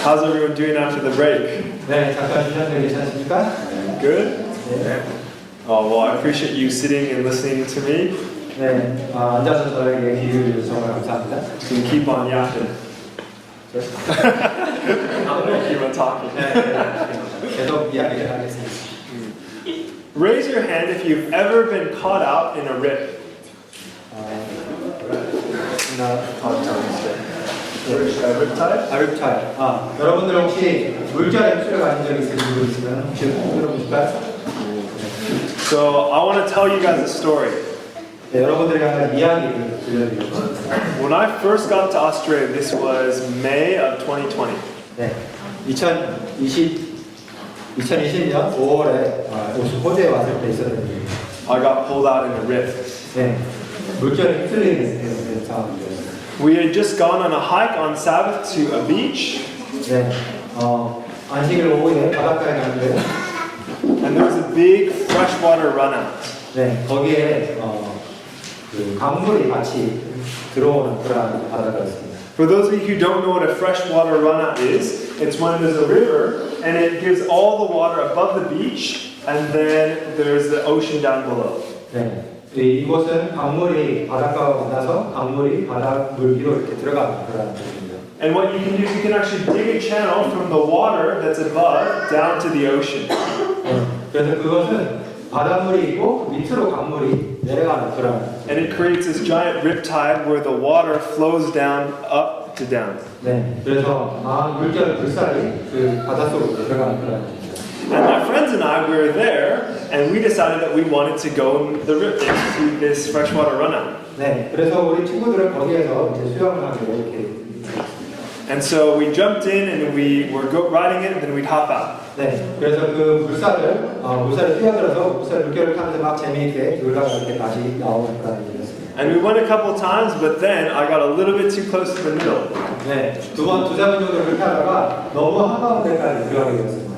How's everyone doing after the break? 네, 잠깐 쉬셨는데 괜찮습니까? Good? 네. Oh, well, I appreciate you sitting and listening to me. 네, 앉아서 저에게 귀 기울여주셔서 정말 감사합니다. You can keep on yapping. I'm gonna keep on talking. 네, 계속 이야기를 하겠습니다. Raise your hand if you've ever been caught out in a rip. Riptide? 립타일. 여러분들 혹시 물결에 휩쓸려 가신 적 있으신 분 있으면 혹시 들어보실까요? So I want to tell you guys a story. 네, 여러분들에게 한 이야기를 들려드리고 When I first got to Australia, this was May of 2020. 네, 2020년 5월에 호주에 왔을 때 있었던 일입니다. I got pulled out in a rip. 네, 물결에 휩쓸리게 된 상황이었어요. We had just gone on a hike on Sabbath to a beach, 네, 안식일 오후에 바닷가에 갔는데, and there was a big freshwater runout. 네, 거기에 그 강물이 같이 들어오는 그런 바닷가였습니다. For those of you who don't know what a freshwater runout is, it's when there's a river and it gives all the water above the beach, and then there's the ocean down below. 네, 이곳은 강물이 바닷가와 만나서 강물이 바닷물 위로 이렇게 들어가는 그런 곳입니다. And what you can do is you can actually dig a channel from the water that's above down to the ocean. 네, 그래서 그것은 바닷물이 있고 밑으로 강물이 내려가는 그런. And it creates this giant riptide where the water flows down, up to down. 네, 그래서 물결 불살이 그 바닷속으로 들어가는 그런. And my friends and I were there, and we decided that we wanted to go in the rip into this freshwater runout. 네, 그래서 우리 친구들은 거기에서 이제 수영을 하기로 이렇게. And so we jumped in and we were riding it, and then we'd hop out. 네, 그래서 그 물살을 뛰어들어서 물결을 타면서 막 재미있게 놀다가 이렇게 다시 나오는 그런 일이었습니다. And we went a couple times, but then I got a little bit too close to the middle. 네, 두세 번 정도 그렇게 하다가 너무 한가운 데까지 들어가게 되었습니다.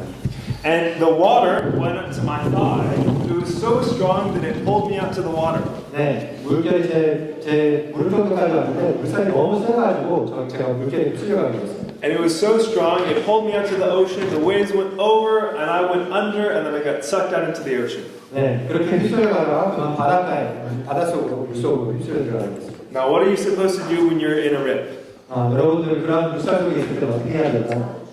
And the water went up to my thigh. It was so strong that it pulled me out to the water. 네, 물결이 제 무릎 정도까지 왔는데 물살이 너무 세가지고 제가 물결에 휩쓸려가게 되었습니다. And it was so strong, it pulled me out to the ocean. The waves went over, and I went under, and then I got sucked out into the ocean. 네, 그렇게 휩쓸려가다가 그만 바닷속으로 물속으로 휩쓸려 들어가게 됐습니다. Now, what are you supposed to do when you're in a rip? 여러분들 그런 물살 속에 있을 때 어떻게 해야 될까요?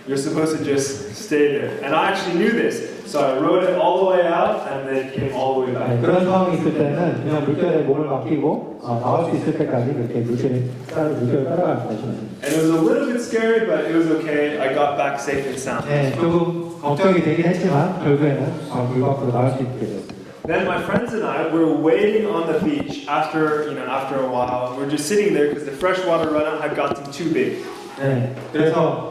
You're supposed to just stay there. And I actually knew this, so I rode it all the way out, and then came all the way back. 그런 상황이 있을 때는 그냥 물결에 몸을 맡기고 나올 수 있을 때까지 그렇게 물결을 따라가는 것입니다. And it was a little bit scary, but it was okay. I got back safe and sound. 네, 조금 걱정이 되긴 했지만 결국에는 물 밖으로 나올 수 있게 됐습니다. Then my friends and I were waiting on the beach after a while. We're just sitting there because the freshwater runout had gotten too big. 네, 그래서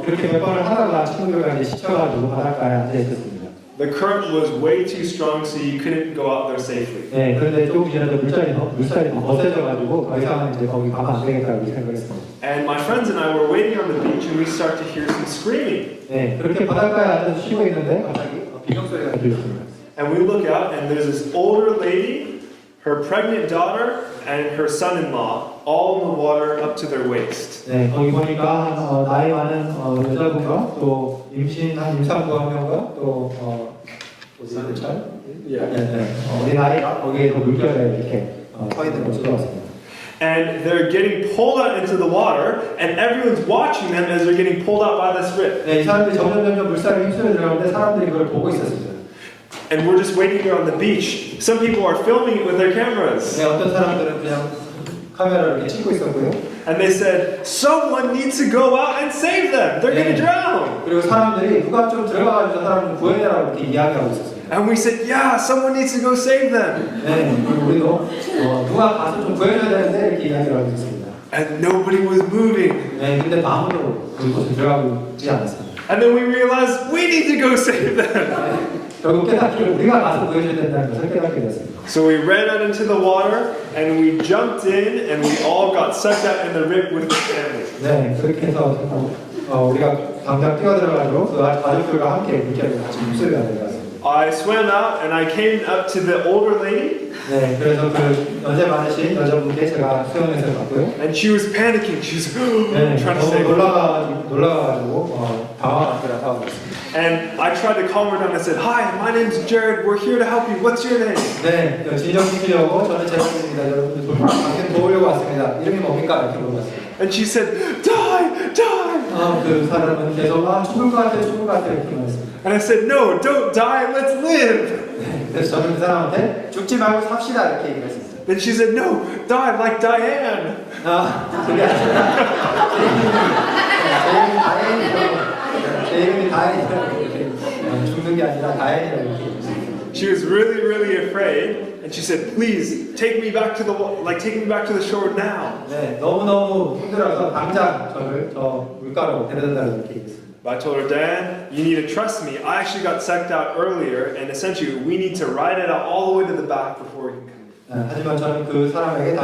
그렇게 몇 번을 하다가 친구들과 이제 지쳐가지고 바닷가에 앉아 있었습니다. The current was way too strong, so you couldn't go out there safely. 네, 그런데 조금 지나서 물살이 거세져가지고 더 이상은 이제 거기 가면 안 되겠다고 생각했습니다. And my friends and I were waiting on the beach, and we start to hear some screaming. 네, 그렇게 바닷가에 앉아서 쉬고 있는데 갑자기 비명 소리가 들렸습니다. And we look out, and there's this older lady, her pregnant daughter, and her son-in-law, all in the water up to their waist. 네, 거기 보니까 나이 많은 여자분과 또 임신한 임산부 한 명과 또 어린아이가 거기에서 물결에 이렇게 서 있는 모습을 봤습니다. And they're getting pulled out into the water, and everyone's watching them as they're getting pulled out by this rip. 네, 이 사람들이 점점 물살에 휩쓸려 들어가는데 사람들이 그걸 보고 있었습니다. And we're just waiting there on the beach. Some people are filming it with their cameras. 네, 어떤 사람들은 그냥 카메라를 이렇게 찍고 있었고요. And they said, someone needs to go out and save them. They're going to drown. 그리고 사람들이 누가 좀 들어가가지고 사람을 구해내라고 이렇게 이야기하고 있었습니다. And we said, yeah, someone needs to go save them. 네, 그리고 우리도 누가 가서 좀 구해줘야 되는데 이렇게 이야기를 하고 있었습니다. And nobody was moving. 네, 근데 아무도 그곳에 들어가고 있지 않았습니다. And then we realized we need to go save them. 네, 결국 깨닫기를 우리가 가서 구해줘야 된다는 것을 깨닫게 됐습니다. So we ran out into the water and we jumped in and we all got sucked out in the rip with the family. 네, 그렇게 해서 우리가 당장 뛰어들어가지고 그 가족들과 함께 물결에 같이 휩쓸려 내려갔습니다. I swam out and I came up to the older lady 네, 그래서 그 연세 많으신 여자분께 제가 수영에서 봤고요. and she was panicking. She was 네, trying to 너무 save me. 놀라가지고 당황한 그런 상황이었습니다. And I tried to calm her down. I said, "Hi, my name's Jared. We're here to help you. What's your name?" 네, 진정시키려고 저는 제라입니다. 여러분들 당신 도우려고 왔습니다. 이름이 뭡니까? 이렇게 물어봤어요. And she said, "Die, die." 그 사람은 계속 죽을 것 같아요, 죽을 것 같아요 이렇게 말했습니다. And I said, "No, don't die. Let's live." 네, 그래서 저는 그 사람한테 죽지 말고 삽시다 이렇게 얘기를 했습니다. Then she said, "No, die like Diane." 그게 아니라 제 이름이 다행이라고 이렇게 죽는 게 아니라 다행이라고 이렇게 얘기했습니다. She was really, really afraid, and she said, "Please take me back to the shore now." 네, 너무너무 힘들어서 당장 저를 저 물가로 데려다달라고 이렇게 얘기했습니다. But I told her, "Dan, you need to trust me. I actually got sucked out earlier, and essentially we need to ride it out all the way to the back before we can come." 하지만 저는 그 사람에게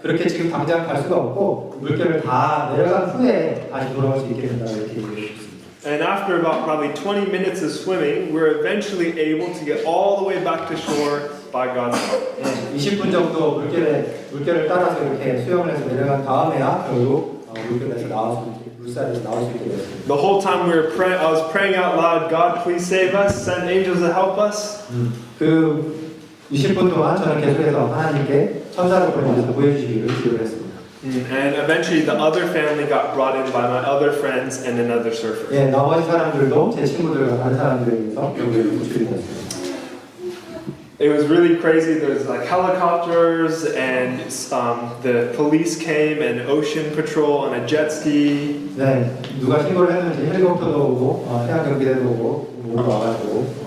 그렇게 지금 당장 갈 수가 없고 물결을 다 내려간 후에 다시 돌아올 수 있게 된다고 이렇게 얘기해 주셨습니다. And after about probably 20 minutes of swimming, we're eventually able to get all the way back to shore by God's help. 20분 정도 물결을 따라서 이렇게 수영을 해서 내려간 다음에야 결국 물결에서 물살에서 나올 수 있게 되었습니다. The whole time I was praying out loud, "God, please save us. Send angels to help us." 그 20분 동안 저는 계속해서 하나님께 천사를 보내면서 구해주시기를 기도했습니다. And eventually the other family got brought in by my other friends and another surfer. 예, 나머지 사람들도 제 친구들과 다른 사람들에 의해서 여기에 구출이 됐습니다. It was really crazy. There was like helicopters and the police came and ocean patrol on a jet ski. 네, 누가 신고를 했는지 헬리콥터도 오고 해양 경비대도 오고 모두 와가지고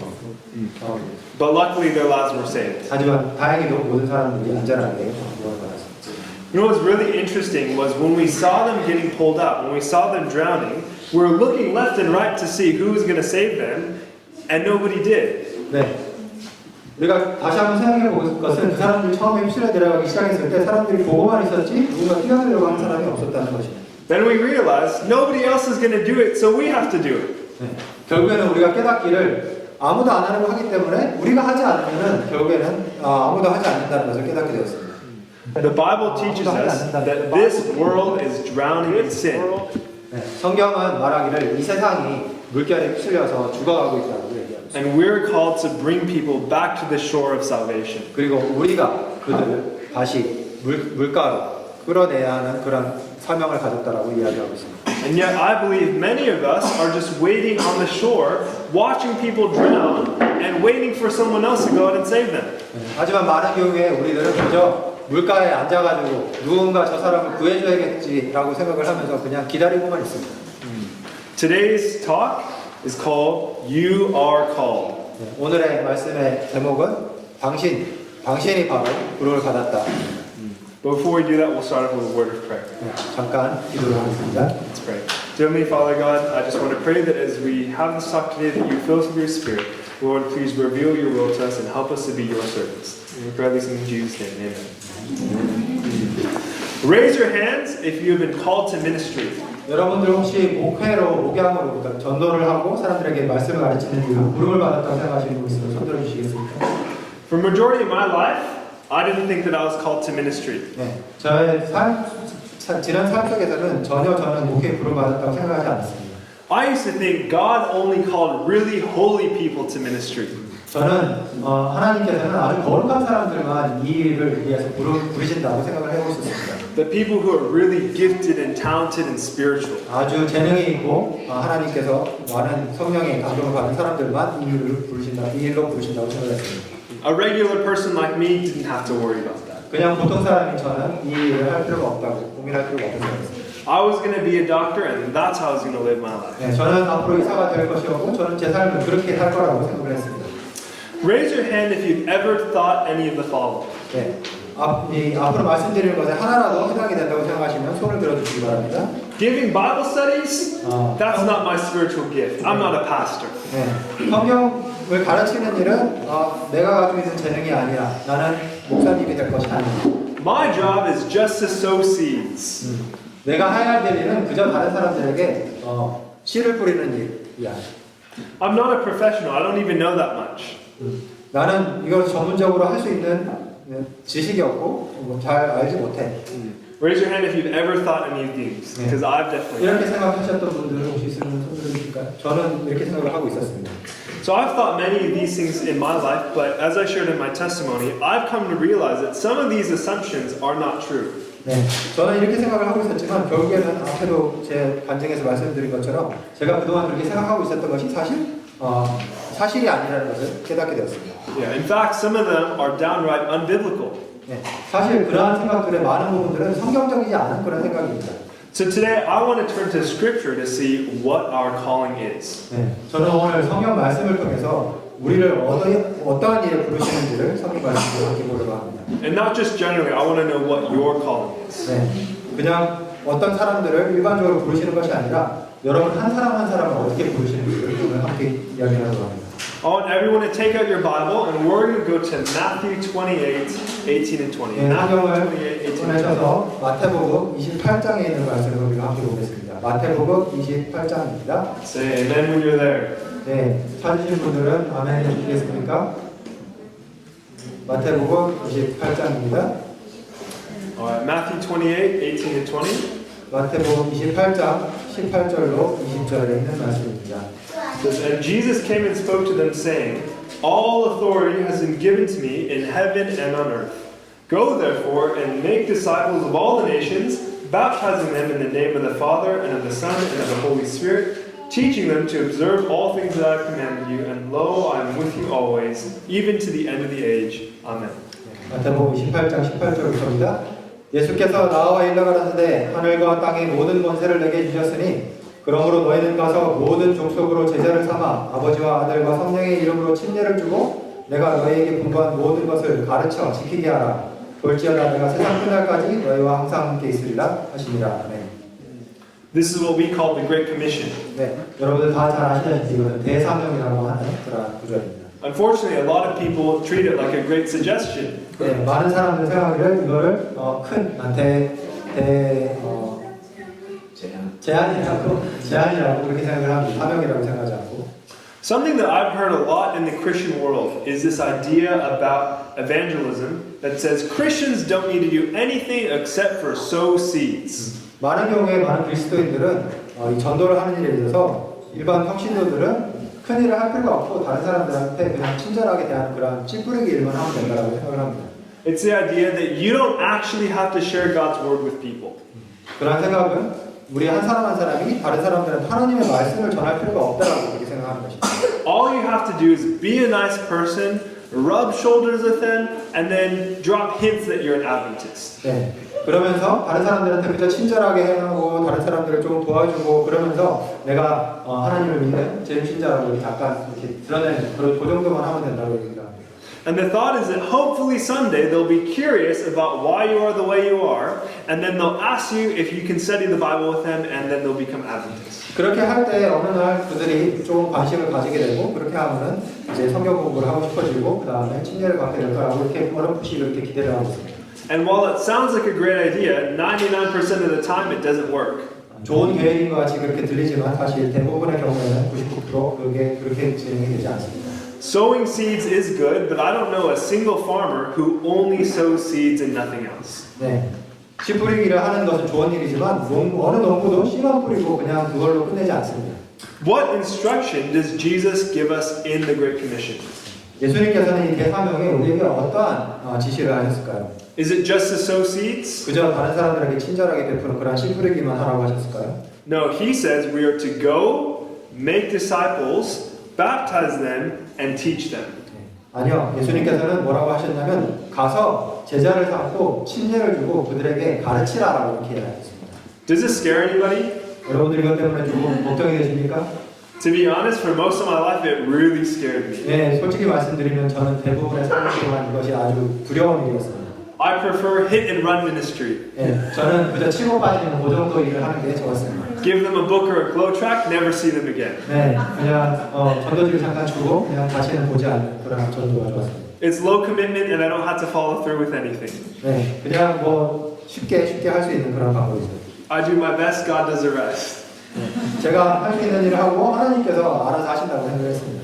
But luckily their lives were saved. 하지만 다행히도 모든 사람들이 안전하게 구원을 받았습니다. You know what's really interesting was when we saw them getting pulled up, when we saw them drowning, we were looking left and right to see who was going to save them, and nobody did. 네, 우리가 다시 한번 생각해 볼 것은 그 사람들이 처음에 휩쓸려 내려가기 시작했을 때 사람들이 보고만 있었지 누군가 뛰어내려고 하는 사람이 없었다는 것입니다. Then we realized nobody else is going to do it, so we have to do it. 네, 결국에는 우리가 깨닫기를 아무도 안 하려고 하기 때문에 우리가 하지 않으면은 결국에는 아무도 하지 않는다는 것을 깨닫게 되었습니다. The Bible teaches us that this world is drowning in sin. 네, 성경은 말하기를 이 세상이 물결에 휩쓸려서 죽어가고 있다고 얘기합니다. And we're called to bring people back to the shore of salvation. 그리고 우리가 그들을 다시 물가로 끌어내야 하는 그런 사명을 가졌다라고 이야기하고 있습니다. And yet I believe many of us are just waiting on the shore, watching people drown, and waiting for someone else to go out and save them. 하지만 많은 경우에 우리들은 그저 물가에 앉아가지고 누군가 저 사람을 구해줘야겠지라고 생각을 하면서 그냥 기다리고만 있습니다. Today's talk is called You Are Called. 오늘의 말씀의 제목은 당신이 바로 부름을 받았다. But before we do that, we'll start off with a word of prayer. 잠깐 기도를 하겠습니다. Let's pray. Dear Heavenly Father God, I just want to pray that as we have this talk today, that you fill us with your Spirit. Lord, please reveal your will to us and help us to be your servants. And we pray these things in Jesus' name. Amen. Raise your hands if you have been called to ministry. 여러분들 혹시 목양으로 그러니까 전도를 하고 사람들에게 말씀을 가르치는 일로 부름을 받았다고 생각하시는 분 있으면 손 들어주시겠습니까? For the majority of my life, I didn't think that I was called to ministry. 네, 저의 지난 삶 속에서는 전혀 저는 목회에 부름 받았다고 생각하지 않았습니다. I used to think God only called really holy people to ministry. 저는 하나님께서는 아주 거룩한 사람들만 이 일을 위해서 부르신다고 생각을 해오고 있었습니다. The people who are really gifted and talented and spiritual. 아주 재능이 있고 하나님께서 많은 성령의 감동을 받은 사람들만 이 일로 부르신다고 생각했습니다. A regular person like me didn't have to worry about that. 그냥 보통 사람인 저는 이 일을 할 필요가 없다고 고민할 필요가 없다고 생각했습니다. I was going to be a doctor, and that's how I was going to live my life. 네, 저는 앞으로 의사가 될 것이었고 저는 제 삶을 그렇게 할 거라고 생각을 했습니다. Raise your hand if you've ever thought any of the following. 네, 앞으로 말씀드리는 것에 하나라도 해당이 된다고 생각하시면 손을 들어주시기 바랍니다. Giving Bible studies? That's not my spiritual gift. I'm not a pastor. 네, 성경을 가르치는 일은 내가 가지고 있는 재능이 아니라 나는 목사님이 될 것이 아닙니다. My job is just to sow seeds. 내가 해야 될 일은 그저 다른 사람들에게 씨를 뿌리는 일이야. I'm not a professional. I don't even know that much. 나는 이걸 전문적으로 할 수 있는 지식이 없고 잘 알지 못해. Raise your hand if you've ever thought any of these, because I've definitely. 이렇게 생각하셨던 분들 혹시 있으면 손 들어주실까요? 저는 이렇게 생각을 하고 있었습니다. So I've thought many of these things in my life, but as I shared in my testimony, I've come to realize that some of these assumptions are not true. 네, 저는 이렇게 생각을 하고 있었지만 결국에는 앞에도 제 간증에서 말씀드린 것처럼 제가 그동안 그렇게 생각하고 있었던 것이 사실이 아니라는 것을 깨닫게 되었습니다. Yeah, in fact, some of them are downright unbiblical. 네, 사실 그러한 생각들의 많은 부분들은 성경적이지 않은 그런 생각입니다. So today, I want to turn to Scripture to see what our calling is. 네, 저는 오늘 성경 말씀을 통해서 우리를 어떠한 일에 부르시는지를 성경 말씀으로 함께 보려고 합니다. And not just generally, I want to know what your calling is. 네, 그냥 어떤 사람들을 일반적으로 부르시는 것이 아니라 여러분 한 사람 한 사람을 어떻게 부르시는지를 오늘 함께 이야기하려고 합니다. I want everyone to take out your Bible, and we're going to go to Matthew 28, 18 and 20. 네, Matthew 성경을 28, 18 and 20. 꺼내셔서 마태복음 28장에 있는 말씀을 우리가 함께 보겠습니다. 마태복음 28장입니다. Say amen when you're there. 네, 찾으신 분들은 아멘 해주시겠습니까? 마태복음 28장입니다. Alright, Matthew 28, 18 and 20. 마태복음 28장 18절로 20절에 있는 말씀입니다. It says, and Jesus came and spoke to them, saying, all authority has been given to me in heaven and on earth. Go therefore and make disciples of all the nations, baptizing them in the name of the Father and of the Son and of the Holy Spirit, teaching them to observe all things that I have commanded you, and lo, I am with you always, even to the end of the age. Amen. 마태복음 28장 18절부터입니다. 예수께서 나와 일러가라사대 하늘과 땅의 모든 권세를 내게 주셨으니 그러므로 너희는 가서 모든 족속으로 제자를 삼아 아버지와 아들과 성령의 이름으로 침례를 주고 내가 너희에게 분부한 모든 것을 가르쳐 지키게 하라. 볼지어다 내가 세상 끝날까지 너희와 항상 함께 있으리라 하시니라. 네. This is what we call the Great Commission. 네, 여러분들 다 잘 아시다시피 이것은 대사명이라고 하는 그런 구절입니다. Unfortunately, a lot of people treat it like a great suggestion. 네, 많은 사람들 생각하기를 이거를 제안이라고 그렇게 생각을 합니다. 사명이라고 생각하지 않고. Something that I've heard a lot in the Christian world is this idea about evangelism that says Christians don't need to do anything except for sow seeds. 많은 경우에 많은 그리스도인들은 이 전도를 하는 일에 있어서 일반 평신도들은 큰 일을 할 필요가 없고 다른 사람들한테 그냥 친절하게 대하는 그런 찌푸리기 일만 하면 된다고 생각을 합니다. It's the idea that you don't actually have to share God's word with people. 그런 생각은 우리 한 사람 한 사람이 다른 사람들한테 하나님의 말씀을 전할 필요가 없다라고 그렇게 생각하는 것입니다. All you have to do is be a nice person, rub shoulders with them, and then drop hints that you're an Adventist. 네. 그러면서 다른 사람들한테 그저 친절하게 하고 다른 사람들을 좀 도와주고 그러면서 내가 하나님을 믿는 제임신자라고 약간 이렇게 드러내는 그 정도만 하면 된다고 얘기합니다. And the thought is that hopefully someday they'll be curious about why you are the way you are, and then they'll ask you if you can study the Bible with them, and then they'll become Adventists. 그렇게 할 때 어느 날 그들이 좀 관심을 가지게 되고 그렇게 하면은 이제 성경 공부를 하고 싶어지고 그 다음에 침례를 받게 될 거라고 이렇게 어렴풋이 이렇게 기대를 하고 있습니다. And while it sounds like a great idea, 99% of the time it doesn't work. 좋은 계획인 것 같이 그렇게 들리지만 사실 대부분의 경우에는 99% 그렇게 진행이 되지 않습니다. Sowing seeds is good, but I don't know a single farmer who only sows seeds and nothing else. 네. 씨 뿌리기를 하는 것은 좋은 일이지만 어느 농부도 씨만 뿌리고 그냥 그걸로 끝내지 않습니다. What instruction does Jesus give us in the Great Commission? 예수님께서는 이 대사명에 우리에게 어떠한 지시를 하셨을까요? Is it just to sow seeds? 그저 다른 사람들에게 친절하게 베푸는 그런 씨 뿌리기만 하라고 하셨을까요? No, he says we are to go, make disciples, baptize them, and teach them. 아니요. 예수님께서는 뭐라고 하셨냐면 가서 제자를 삼고 침례를 주고 그들에게 가르치라라고 이렇게 하셨습니다. Does this scare anybody? 여러분들 이것 때문에 조금 걱정이 되십니까? To be honest, for most of my life, it really scared me. 네, 솔직히 말씀드리면 저는 대부분의 삶 동안 이것이 아주 두려운 일이었습니다. I prefer hit and run ministry. 네, 저는 그저 치고 빠지는 그 정도 일을 하는 게 좋았습니다. Give them a book or a glow track, never see them again. 네, 그냥 전도지를 잠깐 주고 그냥 다시는 보지 않는 그런 전도가 좋았습니다. It's low commitment and I don't have to follow through with anything. 네, 그냥 뭐 쉽게 할 수 있는 그런 방법이죠. I do my best, God does the rest. 제가 할 수 있는 일을 하고 하나님께서 알아서 하신다고 생각했습니다.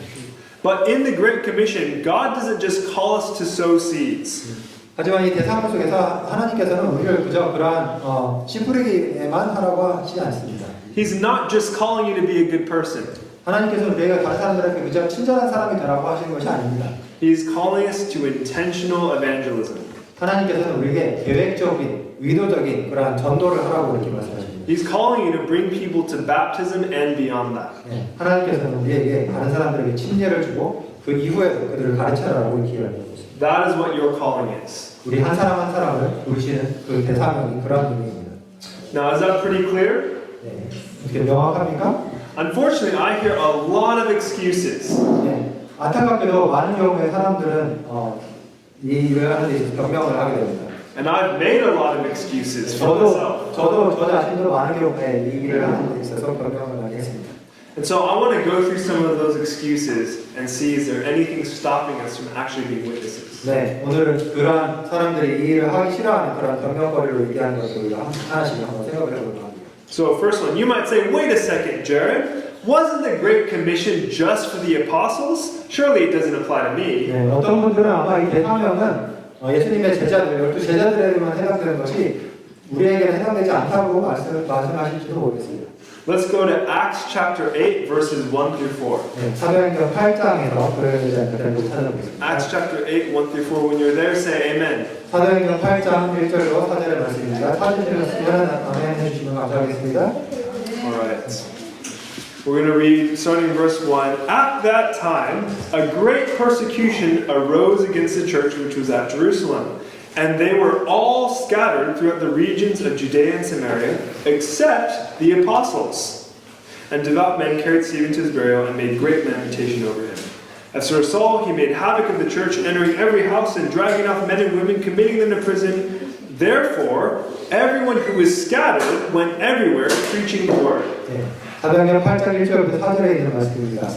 But in the Great Commission, God doesn't just call us to sow seeds. 하지만 이 대상을 속에서 하나님께서는 우리를 그저 그러한 씨 뿌리기에만 하라고 하지 않습니다. He's not just calling you to be a good person. 하나님께서는 우리가 다른 사람들에게 그저 친절한 사람이 되라고 하시는 것이 아닙니다. He's calling us to intentional evangelism. 하나님께서는 우리에게 계획적인, 의도적인 그러한 전도를 하라고 이렇게 말씀하십니다. He's calling you to bring people to baptism and beyond that. 하나님께서는 우리에게 다른 사람들에게 침례를 주고 그 이후에도 그들을 가르쳐라라고 이렇게 이야기하고 있습니다. That is what your calling is. 우리 한 사람 한 사람을 부르시는 그 대사명이 그러한 의미입니다. Now, is that pretty clear? 네. 어떻게 명확합니까? Unfortunately, I hear a lot of excuses. 네. 안타깝게도 많은 경우에 사람들은 이 일을 하는 데 있어서 변명을 하게 됩니다. And I've made a lot of excuses for myself. 저도 저 자신도 많은 경우에 이 일을 하는 데 있어서 변명을 하게 했습니다. And so I want to go through some of those excuses and see is there anything stopping us from actually being witnesses. 네, 오늘은 그러한 사람들이 이 일을 하기 싫어하는 그런 변명거리를 얘기하는 것을 우리가 하나씩 한번 생각을 해보도록 합니다. So first one, you might say, wait a second, Jared. Wasn't the Great Commission just for the apostles? Surely it doesn't apply to me. 네, 어떤 분들은 아마 이 대사명은 예수님의 제자들, 12제자들에게만 해당되는 것이 우리에게는 해당되지 않다고 말씀하실지도 모르겠습니다. Let's go to Acts chapter 8, verses 1 through 4. 네, 사도행전 8장에서 그러야 되지 않을까 찾아보겠습니다. Acts chapter 8, 1 through 4. When you're there, say amen. 사도행전 8장 1절로 4절의 말씀입니다. 찾으셨으면 아멘 해주시면 감사하겠습니다. Alright. We're going to read starting in verse 1. At that time, a great persecution arose against the church which was at Jerusalem. And they were all scattered throughout the regions of Judea and Samaria, except the apostles. And devout men carried Stephen to his burial and made great lamentation over him. As for Saul, he made havoc of the church, entering every house and dragging off men and women, committing them to prison. Therefore, everyone who was scattered went everywhere preaching the word. 네, 사도행전 8장 1절부터 4절에 있는 말씀입니다.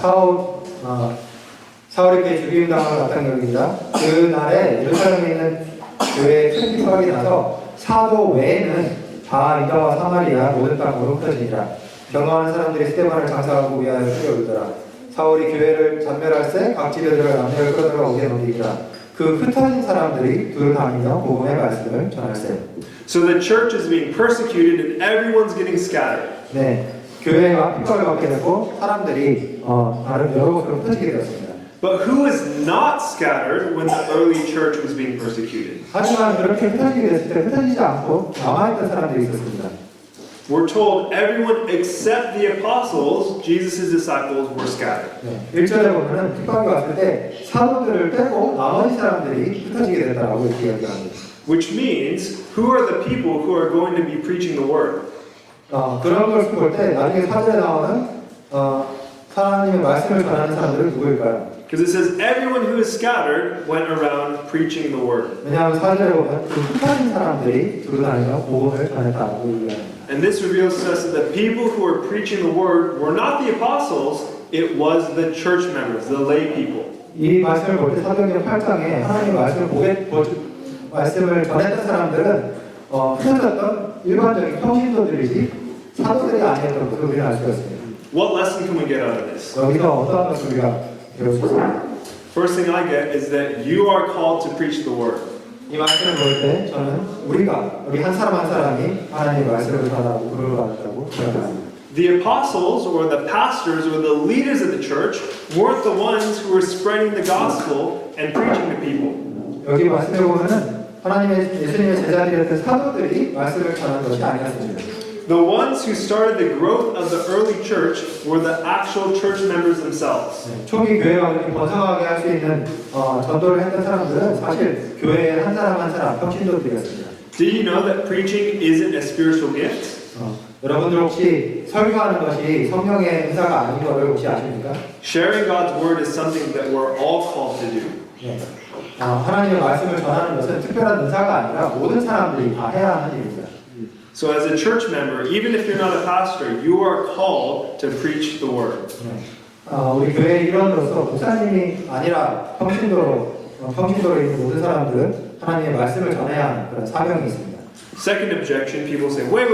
사울에게 죽임 당하러 갔던 경우입니다. 그 날에 예루살렘에 있는 교회에 큰 핍박이 나서 사도 외에는 다 유다와 사마리아 모든 땅으로 흩어지니라. 경험하는 사람들이 스데반을 장사하고 위하여 끌어올더라. 사울이 교회를 전멸할새 각 집에 들어가 남녀를 끌어들어 오게 만들니라. 그 흩어진 사람들이 두루 다니며 복음의 말씀을 전할세. So the church is being persecuted and everyone's getting scattered. 네, 교회가 핍박을 받게 되고 사람들이 다른 여러 곳으로 흩어지게 되었습니다. But who was not scattered when the early church was being persecuted? 하지만 그렇게 흩어지게 됐을 때 흩어지지 않고 남아있던 사람들이 있었습니다. We're told everyone except the apostles, Jesus' disciples, were scattered. 네, 1절에 보면은 핍박이 왔을 때 사도들을 빼고 나머지 사람들이 흩어지게 됐다라고 이렇게 이야기합니다. Which means, who are the people who are going to be preaching the word? 그런 걸 볼 때 나중에 4절에 나오는 하나님의 말씀을 전하는 사람들은 누구일까요? Because it says everyone who is scattered went around preaching the word. 왜냐하면 4절에 보면 그 흩어진 사람들이 두루다니며 복음을 전했다고 얘기합니다. And this reveals to us that the people who were preaching the word were not the apostles, it was the church members, the lay people. 이 말씀을 볼 때 사도행전 8장에 하나님의 말씀을 전했던 사람들은 흩어졌던 일반적인 평신도들이지 사도들이 아니었던 것을 우리는 알 수 있습니다. What lesson can we get out of this? 여기서 어떤 것을 우리가 배울 수 있습니까? First thing I get is that you are called to preach the word. 이 말씀을 볼 때 저는 우리 한 사람 한 사람이 하나님의 말씀을 전하고 그를 받았다고 생각합니다. The apostles or the pastors or the leaders of the church weren't the ones who were spreading the gospel and preaching to people. 여기 말씀에 보면은 예수님의 제자들이었던 사도들이 말씀을 전하는 것이 아니었습니다. The ones who started the growth of the early church were the actual church members themselves. 초기 교회가 이렇게 번성하게 할 수 있는 전도를 했던 사람들은 사실 교회의 한 사람 한 사람 평신도들이었습니다. Did you know that preaching isn't a spiritual gift? 여러분들 혹시 설교하는 것이 성령의 은사가 아닌 것을 혹시 아십니까? Sharing God's word is something that we're all called to do. 네. 하나님의 말씀을 전하는 것은 특별한 은사가 아니라 모든 사람들이 다 해야 하는 일입니다. So as a church member, even if you're not a pastor, you are called to preach the word. 우리 교회의 일원으로서 목사님이 아니라 평신도로 있는 모든 사람들은 하나님의 말씀을 전해야 하는 그런 사명이 있습니다. Second objection, people say, wait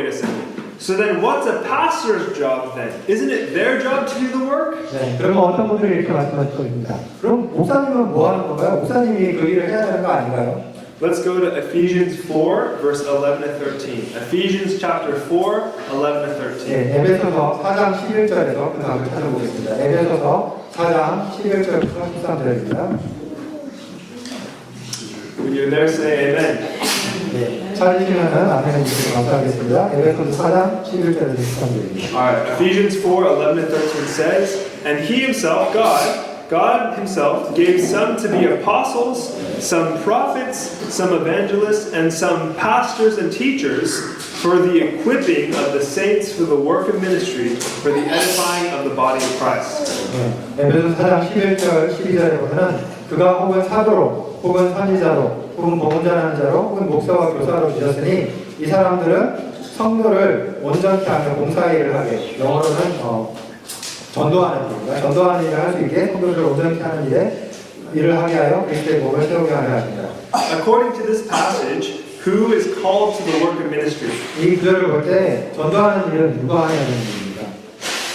a second. So then what's a pastor's job then? Isn't it their job to do the work? 네, 그러면 어떤 분들이 이렇게 말씀하실 겁니다. 그럼 목사님은 뭐 하는 건가요? 목사님이 그 일을 해야 되는 거 아닌가요? Let's go to Ephesians 4, verse 11 to 13. Ephesians chapter 4, 11 to 13. 네, 에베소서 4장 11절에서 그 답을 찾아보겠습니다. 에베소서 4장 11절부터 13절입니다. When you're there, say amen. 네, 찾으시면은 아멘 해주시면 감사하겠습니다. 에베소서 4장 11절에서 13절입니다. Alright, Ephesians 4, 11 to 13 says, And he himself, God himself, gave some to be apostles, some prophets, some evangelists, and some pastors and teachers for the equipping of the saints for the work of ministry, for the edifying of the body of Christ. 네, 에베소서 4장 11절, 12절에 보면은 그가 혹은 사도로, 혹은 선지자로, 혹은 복음 전하는 자로, 혹은 목사와 교사로 주셨으니 이 사람들은 성도를 온전케 하며 봉사의 일을 하게, 영어로는 전도하는 일입니다. 전도하는 일을 할 수 있게 성도들을 온전케 하는 일을 하게 하여 그리스도의 몸을 세우게 하려 합니다. According to this passage, who is called to the work of ministry? 이 구절을 볼 때 전도하는 일은 누가 해야 되는 일입니까?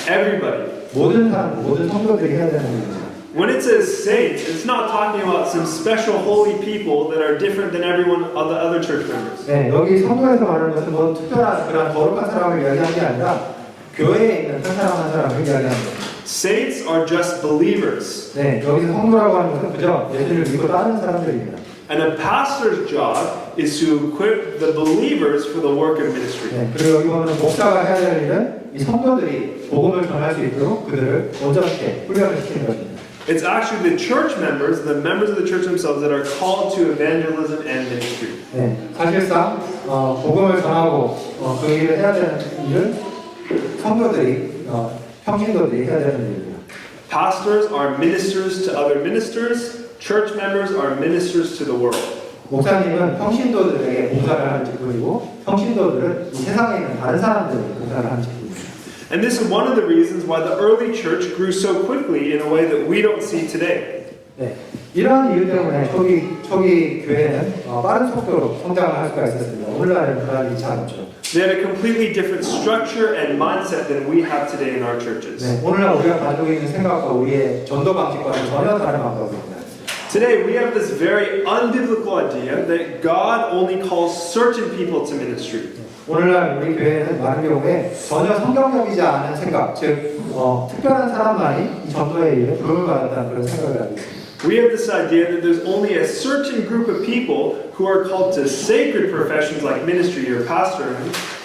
Everybody. 모든 사람, 모든 성도들이 해야 되는 일입니다. When it says saints, it's not talking about some special holy people that are different than everyone of the other church members. 네, 여기 성도에서 말하는 것은 뭐 특별한 그런 거룩한 사람을 이야기하는 게 아니라 교회에 있는 한 사람을 이야기합니다. Saints are just believers. 네, 여기서 성도라고 하는 것은 그저 예수를 믿고 따르는 사람들입니다. And a pastor's job is to equip the believers for the work of ministry. 네, 그리고 여기 보면 목사가 해야 될 일은 이 성도들이 복음을 전할 수 있도록 그들을 온전하게 훈련을 시키는 것입니다. It's actually the church members, the members of the church themselves, that are called to evangelism and ministry. 네, 사실상 복음을 전하고 그 일을 해야 되는 일을 성도들이, 평신도들이 해야 되는 일입니다. Pastors are ministers to other ministers. Church members are ministers to the world. 목사님은 평신도들에게 봉사를 하는 직분이고 평신도들은 이 세상에 있는 다른 사람들에게 봉사를 하는 직분입니다. And this is one of the reasons why the early church grew so quickly in a way that we don't see today. 네, 이러한 이유 때문에 초기 교회는 빠른 속도로 성장을 할 수가 있었습니다. 오늘날은 그런 일이 잘 없죠. They had a completely different structure and mindset than we have today in our churches. 네, 오늘날 우리가 가지고 있는 생각과 우리의 전도 방식과는 전혀 다른 방법입니다. Today we have this very unbiblical idea that God only calls certain people to ministry. 오늘날 우리 교회는 많은 경우에 전혀 성경적이지 않은 생각, 즉 특별한 사람만이 이 전도의 일에 부름을 받았다는 그런 생각을 하고 있습니다. We have this idea that there's only a certain group of people who are called to sacred professions like ministry or pastoring,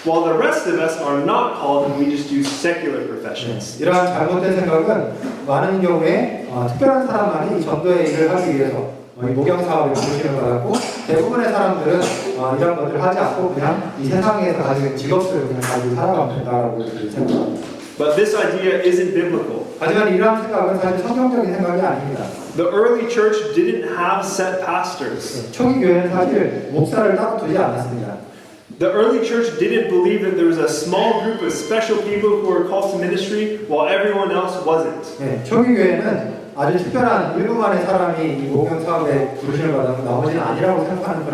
while the rest of us are not called and we just do secular professions. 이러한 잘못된 생각은 많은 경우에 특별한 사람만이 이 전도의 일을 하기 위해서 이 목양 사업에 부르심을 받았고 대부분의 사람들은 이런 것들을 하지 않고 그냥 이 세상에서 가지고 있는 직업들을 그냥 가지고 살아가면 된다라고 생각합니다. But this idea isn't biblical. 하지만 이러한 생각은 사실 성경적인 생각이 아닙니다. The early church didn't have set pastors. 초기 교회는 사실 목사를 따로 두지 않았습니다. The early church didn't believe that there was a small group of special people who were called to ministry while everyone else wasn't. 네, 초기 교회는 아주 특별한 일부만의 사람이 이 목양 사업에 부르심을 받았고 나머지는 아니라고 생각하는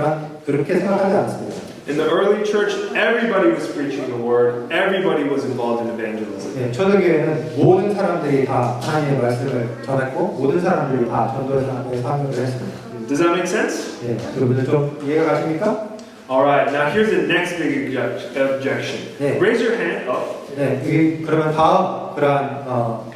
그렇게 생각하지 않습니다. In the early church, everybody was preaching the word. Everybody was involved in evangelism. 네, 초대교회는 모든 사람들이 다 하나님의 말씀을 전했고 모든 사람들이 다 전도에 참여를 했습니다. Does that make sense? 네, 여러분들 좀 이해가 가십니까? All right. Now here's the next big objection. 네. Raise your hand up. 네, 그러면 다음 그러한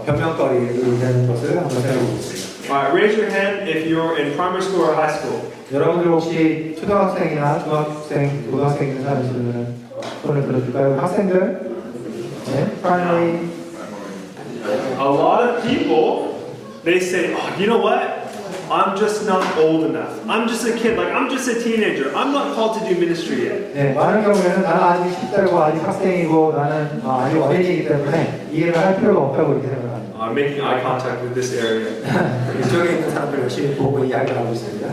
변명거리 되는 것을 한번 생각해보겠습니다. All right. Raise your hand if you're in primary school or high school. 여러분들 혹시 초등학생이나 중학생, 고등학생 있는 사람이시면 손을 들어줄까요? 학생들? 네, primary. A lot of people, they say, oh, you know what? I'm just not old enough. I'm just a kid. Like, I'm just a teenager. I'm not called to do ministry yet. 네, 많은 경우에는 나는 아직 10대고 아직 학생이고 나는 아직 어린이기 때문에 이 일을 할 필요가 없다고 이렇게 생각합니다. I'm making eye contact with this area. 이쪽에 있는 사람들 열심히 보고 이야기를 하고 있습니다.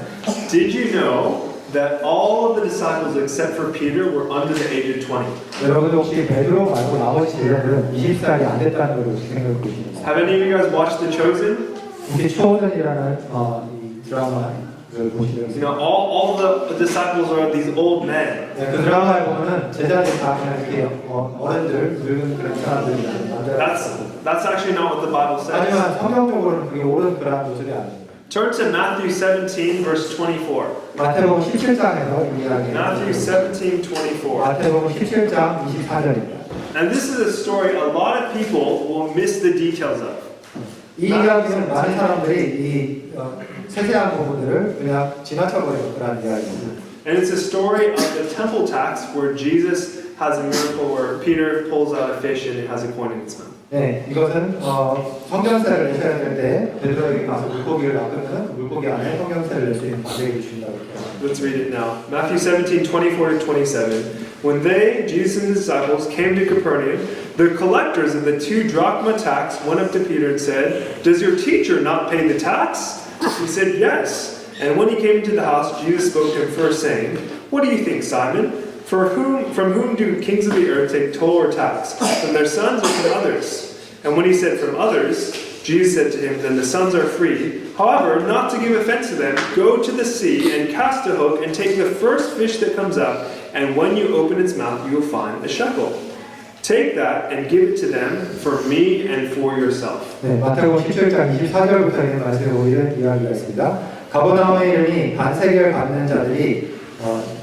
Did you know that all of the disciples except for Peter were under the age of 20? 여러분들 혹시 베드로 말고 나머지 제자들은 20살이 안 됐다는 걸 혹시 생각해 보시나요? Have any of you guys watched The Chosen? 이게 초전이라는 이 드라마 보시면 You know, all the disciples are these old men. 네, 그 드라마에 보면은 제자들이 다 그냥 이렇게 어른들, 늙은 그런 사람들이나 That's actually not what the Bible says. 하지만 성경적으로는 그게 옳은 그런 모습이 아닙니다. Turn to Matthew 17, verse 24. 마태복음 17장에서 이야기해요. Matthew 17, 24. 마태복음 17장 24절입니다. And this is a story a lot of people will miss the details of. 이 이야기는 많은 사람들이 이 세세한 부분들을 그냥 지나쳐버리는 그런 이야기입니다. And it's a story of the temple tax where Jesus has a miracle where Peter pulls out a fish and it has a coin in its mouth. 네, 이것은 성경세를 내셔야 될 때 베드로에게 가서 물고기를 낚으면 물고기 안에 성경세를 낼 수 있는 관계를 주신다고 했죠. Let's read it now. Matthew 17, 24 to 27. When they, Jesus and his disciples, came to Capernaum, the collectors of the 2 drachma tax went up to Peter and said, "Does your teacher not pay the tax?" He said, "Yes." And when he came into the house, Jesus spoke to him first, saying, "What do you think, Simon? From whom do kings of the earth take toll or tax? From their sons or from others?" And when he said, "From others," Jesus said to him, "Then the sons are free. However, not to give offense to them, go to the sea and cast a hook and take the first fish that comes up, and when you open its mouth, you will find a shekel. Take that and give it to them for me and for yourself." 네, 마태복음 17장 24절부터 있는 말씀을 이야기가 있습니다. 가버나움에 이르니 반세계를 받는 자들이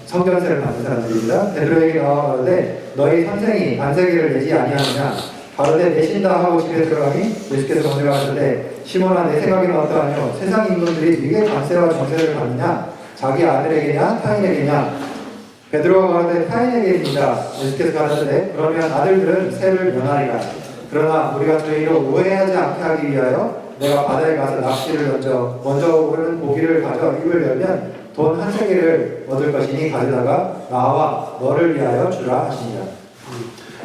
성전세를 받는 사람들입니다. 베드로에게 나와가되 너희 선생이 반세계를 내지 아니하느냐? 가로되 내신다 하고 집에 들어가니 예수께서 번역하시되 시몬아 내 생각에는 어떠하뇨? 세상 인문들이 누구의 관세와 정세를 받느냐? 자기 아들에게냐 타인에게냐? 베드로가 가로되 타인에게입니다. 예수께서 가라사대 그러면 아들들은 세를 면하리라. 그러나 우리가 저희로 오해하지 않게 하기 위하여 내가 바다에 가서 낚시를 던져 먼저 오르는 고기를 가져 입을 열면 돈 1세겔을 얻을 것이니 가져다가 나와 너를 위하여 주라 하시니라.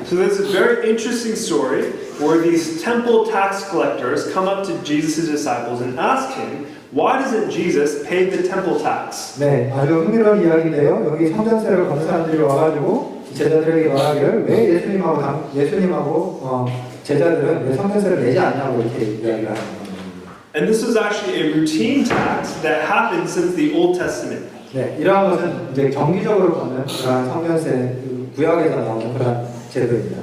So there's a very interesting story where these temple tax collectors come up to Jesus' disciples and ask him, why doesn't Jesus pay the temple tax? 네, 아주 흥미로운 이야기인데요. 여기 성전세를 걷는 사람들이 와가지고 제자들에게 말하기를 왜 예수님하고 제자들은 왜 성전세를 내지 않냐고 이렇게 이야기를 하는 겁니다. And this was actually a routine tax that happened since the Old Testament. 네, 이러한 것은 이제 정기적으로 걷는 그런 성전세 구약에서 나오는 그런 제도입니다.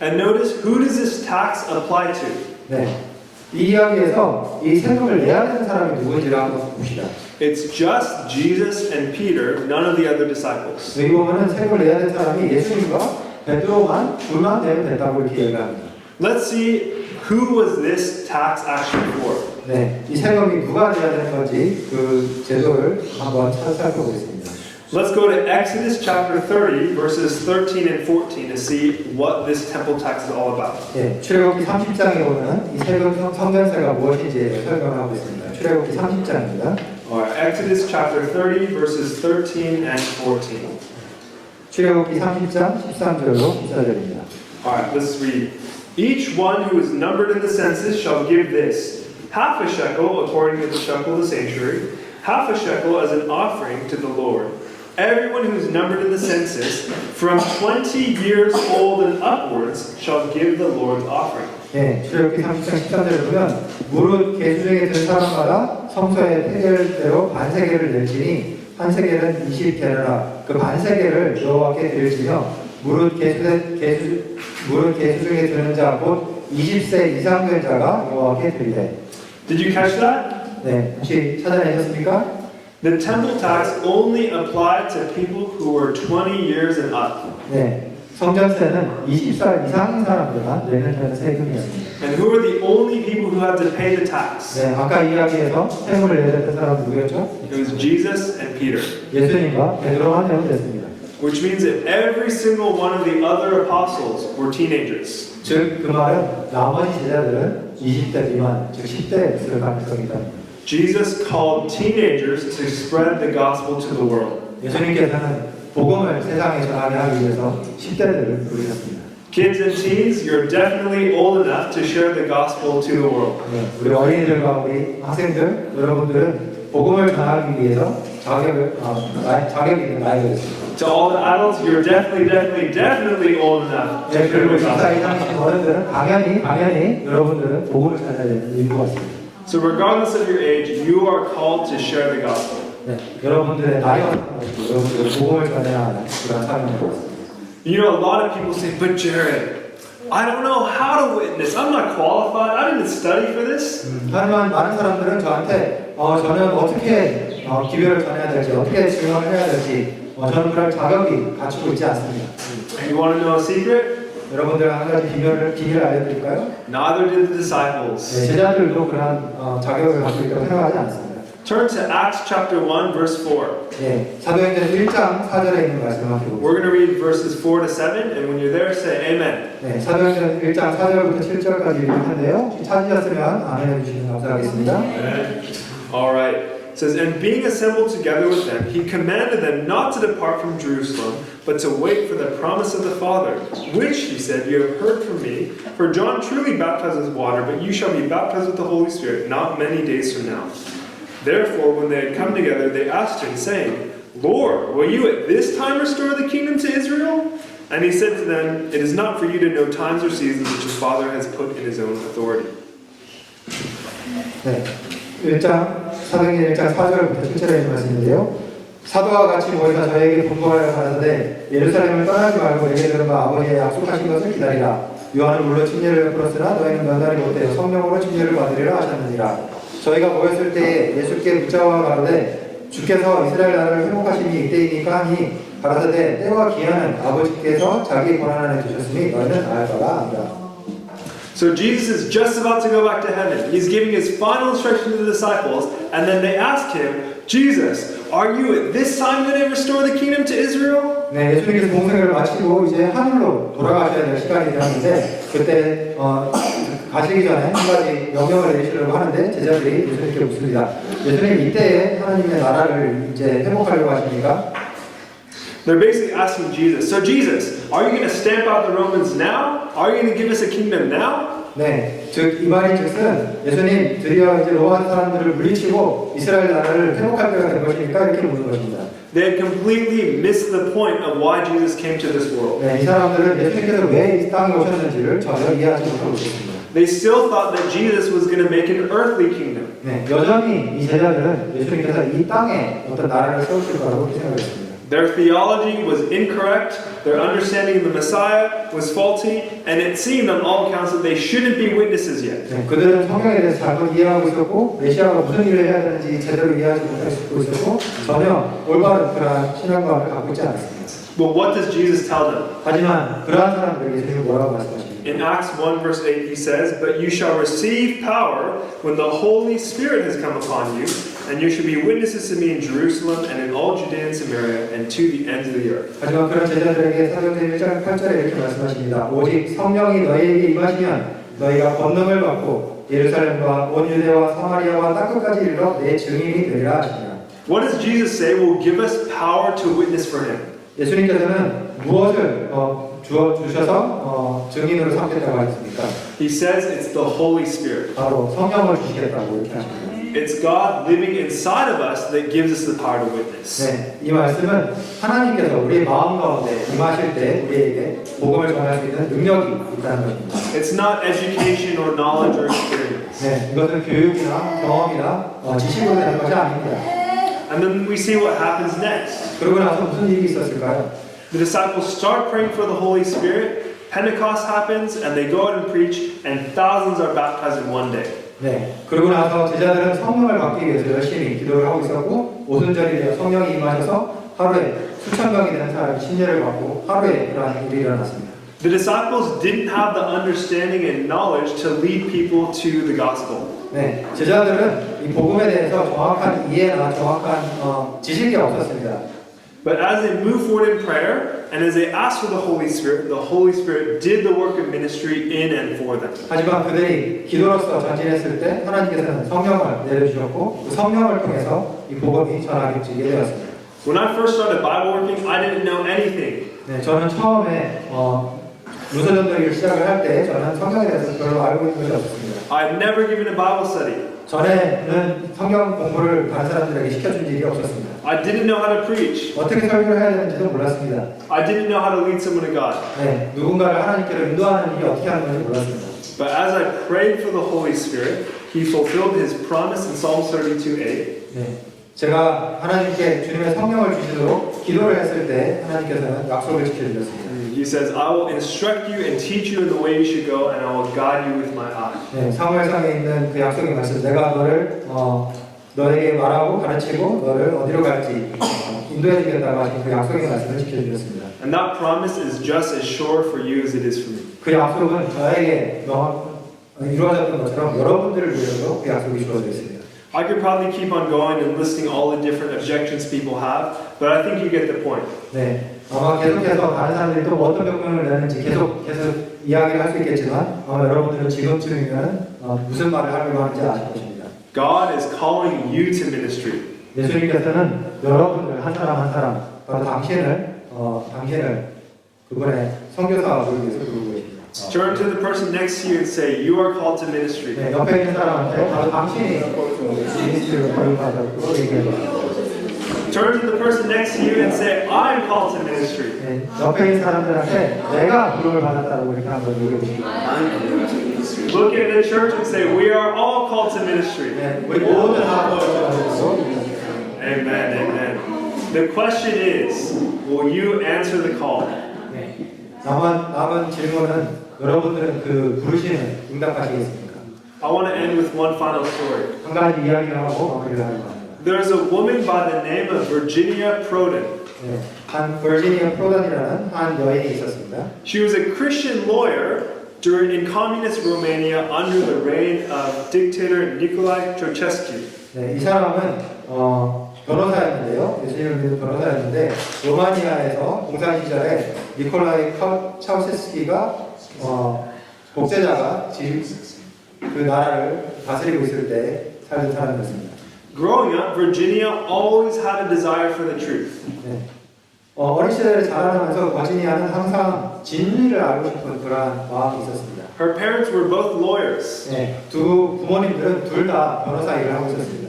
And notice, who does this tax apply to? 네, 이 이야기에서 이 세금을 내야 되는 사람이 누구인지를 한번 봅시다. It's just Jesus and Peter, none of the other disciples. 여기 보면은 세금을 내야 되는 사람이 예수님과 베드로만 둘만 내면 된다고 이렇게 얘기합니다. Let's see who was this tax actually for. 네, 이 세금이 누가 내야 되는 건지 그 제도를 한번 살펴보겠습니다. Let's go to Exodus chapter 30, verses 13 and 14 to see what this temple tax is all about. 네, 출애굽기 30장에 보면 이 세금 성전세가 무엇인지 설명을 하고 있습니다. 출애굽기 30장입니다. Exodus chapter 30, verses 13 and 14. 출애굽기 30장 13절로 14절입니다. Alright, let's read. Each one who is numbered in the census shall give this, half a shekel according to the shekel of the sanctuary, half a shekel as an offering to the Lord. Everyone who is numbered in the census, from 20 years old and upwards, shall give the Lord's offering. 네, 출애굽기 30장 13절에 보면 무릇 계수 중에 든 사람마다 성소의 세겔대로 반세겔을 낼지니 한 세겔은 20게르라. 그 반세겔을 여호와께 드릴지며 무릇 계수 중에 드는 자 곧 20세 이상 된 자가 여호와께 드리되. Did you catch that? 네, 혹시 찾아내셨습니까? The temple tax only applied to people who were 20 years and up. 네, 성전세는 20살 이상인 사람들만 내는 세금이었습니다. And who are the only people who had to pay the tax? 네, 아까 이야기에서 세금을 내야 됐던 사람은 누구였죠? It was Jesus and Peter. 예수님과 베드로만 내면 됐습니다. Which means that every single one of the other apostles were teenagers. 즉, 그 말은 나머지 제자들은 20대 미만, 즉 10대에 있을 가능성이 있다. Jesus called teenagers to spread the gospel to the world. 예수님께서는 복음을 세상에 전하게 하기 위해서 10대들을 부르셨습니다. Kids and teens, you're definitely old enough to share the gospel to the world. 네, 우리 어린이들과 우리 학생들, 여러분들은 복음을 전하기 위해서 자격이 있는 나이가 있습니다. To all the adults, you're definitely old enough. 네, 그리고 14 이상이신 어른들은 당연히 여러분들은 복음을 전해야 되는 인부가 있습니다. So regardless of your age, you are called to share the gospel. 네, 여러분들의 나이와 상관없이 여러분들의 복음을 전해야 하는 그런 사명입니다. You know, a lot of people say, but Jared, I don't know how to witness. I'm not qualified. I didn't study for this. 하지만 많은 사람들은 저한테 저는 어떻게 기별을 전해야 될지, 어떻게 증언을 해야 될지 저는 그럴 자격이 갖추고 있지 않습니다. You want to know a secret? 여러분들 한 가지 비밀을 알려드릴까요? Neither did the disciples. 네, 제자들도 그런 자격을 갖고 있다고 생각하지 않습니다. Turn to Acts chapter 1, verse 4. 네, 사도행전 1장 4절에 있는 말씀을 함께 보겠습니다. We're going to read verses 4 to 7, and when you're there, say amen. 네, 사도행전 1장 4절부터 7절까지 읽을 텐데요. 찾으셨으면 아멘 해주시면 감사하겠습니다. All right. It says, and being assembled together with them, he commanded them not to depart from Jerusalem, but to wait for the promise of the Father, which, he said, you have heard from me. For John truly baptized with water, but you shall be baptized with the Holy Spirit not many days from now. Therefore, when they had come together, they asked him, saying, Lord, will you at this time restore the kingdom to Israel? And he said to them, it is not for you to know times or seasons which your Father has put in his own authority. 네, 1장 사도행전 1장 4절부터 7절에 있는 말씀인데요. 사도와 같이 모여서 저에게 분부하여 가라사대 예루살렘을 떠나지 말고 내게 들은 바 아버지의 약속하신 것을 기다리라. 요한은 물론 침례를 베풀었으나 너희는 면단이 못되어 성령으로 침례를 받으리라 하셨느니라. 저희가 모였을 때에 예수께 묻자와 가로되 주께서 이스라엘 나라를 회복하시니 이때이니까 하니 가라사대 때와 기한은 아버지께서 자기 권한 안에 두셨으니 너희는 알 바라 한다. So Jesus is just about to go back to heaven. He's giving his final instruction to the disciples, and then they ask him, Jesus, are you at this time going to restore the kingdom to Israel? 네, 예수님께서 공생을 마치고 이제 하늘로 돌아가셔야 될 시간이 되었는데 그때 가시기 전에 한 가지 명령을 내리시려고 하는데 제자들이 예수님께 묻습니다. 예수님 이때에 하나님의 나라를 이제 회복하려고 하십니까? They're basically asking Jesus, so Jesus, are you going to stamp out the Romans now? Are you going to give us a kingdom now? 네, 즉 이 말인 즉슨 예수님 드디어 이제 로마 사람들을 물리치고 이스라엘 나라를 회복할 때가 된 것입니까? 이렇게 묻는 것입니다. They had completely missed the point of why Jesus came to this world. 네, 이 사람들은 예수님께서 왜 이 땅에 오셨는지를 전혀 이해하지 못하고 있습니다. They still thought that Jesus was going to make an earthly kingdom. 네, 여전히 이 제자들은 예수님께서 이 땅에 어떤 나라를 세우실 거라고 생각했습니다. Their theology was incorrect, their understanding of the Messiah was faulty, and it seemed on all accounts that they shouldn't be witnesses yet. 네, 그들은 성경에 대해서 잘못 이해하고 있었고 메시아가 무슨 일을 해야 되는지 제대로 이해하지 못하고 있었고 전혀 올바른 그러한 신앙관을 갖고 있지 않았습니다. But what does Jesus tell them? 하지만 그러한 사람들에게 예수님이 뭐라고 말씀하십니까? In Acts 1 verse 8 he says, But you shall receive power when the Holy Spirit has come upon you, and you shall be witnesses to me in Jerusalem and in all Judea and Samaria and to the ends of the earth. 하지만 그런 제자들에게 사도행전 1장 8절에 이렇게 말씀하십니다. 오직 성령이 너희에게 임하시면 너희가 권능을 받고 예루살렘과 온 유대와 사마리아와 땅끝까지 이르러 내 증인이 되리라 하시니라. What does Jesus say will give us power to witness for him? 예수님께서는 무엇을 주셔서 증인으로 삼겠다고 하셨습니까? He says it's the Holy Spirit. 바로 성령을 주시겠다고 이렇게 하십니다. It's God living inside of us that gives us the power to witness. 네, 이 말씀은 하나님께서 우리의 마음 가운데 임하실 때 우리에게 복음을 전할 수 있는 능력이 있다는 것입니다. It's not education or knowledge or experience. 네, 이것은 교육이나 경험이나 지식으로 되는 것이 아닙니다. And then we see what happens next. 그러고 나서 무슨 일이 있었을까요? The disciples start praying for the Holy Spirit, Pentecost happens, and they go out and preach, and thousands are baptized in one day. 네, 그러고 나서 제자들은 성령을 받기 위해서 열심히 기도를 하고 있었고 오순절이 되어 성령이 임하셔서 하루에 수천 명이 되는 사람이 신뢰를 받고 하루에 그러한 일이 일어났습니다. The disciples didn't have the understanding and knowledge to lead people to the gospel. 네, 제자들은 이 복음에 대해서 정확한 이해나 정확한 지식이 없었습니다. But as they moved forward in prayer, and as they asked for the Holy Spirit did the work of ministry in and for them. 하지만 그들이 기도로서 전진했을 때 하나님께서는 성령을 내려주셨고 그 성령을 통해서 이 복음이 전하게 되었습니다. When I first started Bible working, I didn't know anything. 네, 저는 처음에 문서전도기를 시작을 할 때 저는 성경에 대해서 별로 알고 있는 것이 없었습니다. I'd never given a Bible study. 전에는 성경 공부를 다른 사람들에게 시켜준 일이 없었습니다. I didn't know how to preach. 어떻게 설교를 해야 되는지도 몰랐습니다. I didn't know how to lead someone to God. 네, 누군가를 하나님께로 인도하는 일이 어떻게 하는 건지 몰랐습니다. But as I prayed for the Holy Spirit, He fulfilled His promise in Psalm 32:8. 네, 제가 하나님께 주님의 성령을 주시도록 기도를 했을 때 하나님께서는 약속을 지켜주셨습니다. He says, I will instruct you and teach you in the way you should go, and I will guide you with my eye. 네, 사무엘상에 있는 그 약속의 말씀, 내가 너에게 말하고 가르치고 너를 어디로 갈지 인도해 주겠다고 하신 그 약속의 말씀을 지켜주셨습니다. And that promise is just as sure for you as it is for me. 그 약속은 저에게 이루어졌던 것처럼 여러분들을 위해서도 그 약속이 주어져 있습니다. I could probably keep on going and listing all the different objections people have, but I think you get the point. 네, 아마 계속해서 다른 사람들이 또 어떤 변명을 내는지 계속 이야기를 할 수 있겠지만 아마 여러분들은 지금쯤이면 무슨 말을 하려고 하는지 아실 것입니다. God is calling you to ministry. 예수님께서는 여러분들 한 사람 한 사람, 바로 당신을 그분의 선교사가 보기 위해서 부르고 계십니다. Turn to the person next to you and say, you are called to ministry. 네, 옆에 있는 사람한테 바로 당신이 미니스트리를 거듭하다고 얘기해요. Turn to the person next to you and say, I am called to ministry. 네, 옆에 있는 사람들한테 내가 부름을 받았다고 이렇게 한번 얘기해보십니다. Look at the church and say, we are all called to ministry. 네, 우리 모든 사람들을 Amen, amen. The question is, will you answer the call? 남은 질문은 여러분들은 그 부르심을 응답하시겠습니까? I want to end with one final story. 한 가지 이야기를 하고 마무리를 하려고 합니다. There's a woman by the name of Virginia Prodan. 네, 한 버지니아 프로던이라는 한 여인이 있었습니다. She was a Christian lawyer in communist Romania under the reign of dictator Nicolae Ceausescu. 네, 이 사람은 변호사였는데요. 예수님을 믿는 변호사였는데 로마니아에서 공산 시절에 니콜라이 차우세스키가 독재자가 그 나라를 다스리고 있을 때 살던 사람이었습니다. Growing up, Virginia always had a desire for the truth. 네. 어린 시절에 자라나면서 버지니아는 항상 진리를 알고 싶은 그러한 마음이 있었습니다. Her parents were both lawyers. 네, 두 부모님들은 둘 다 변호사 일을 하고 있었습니다.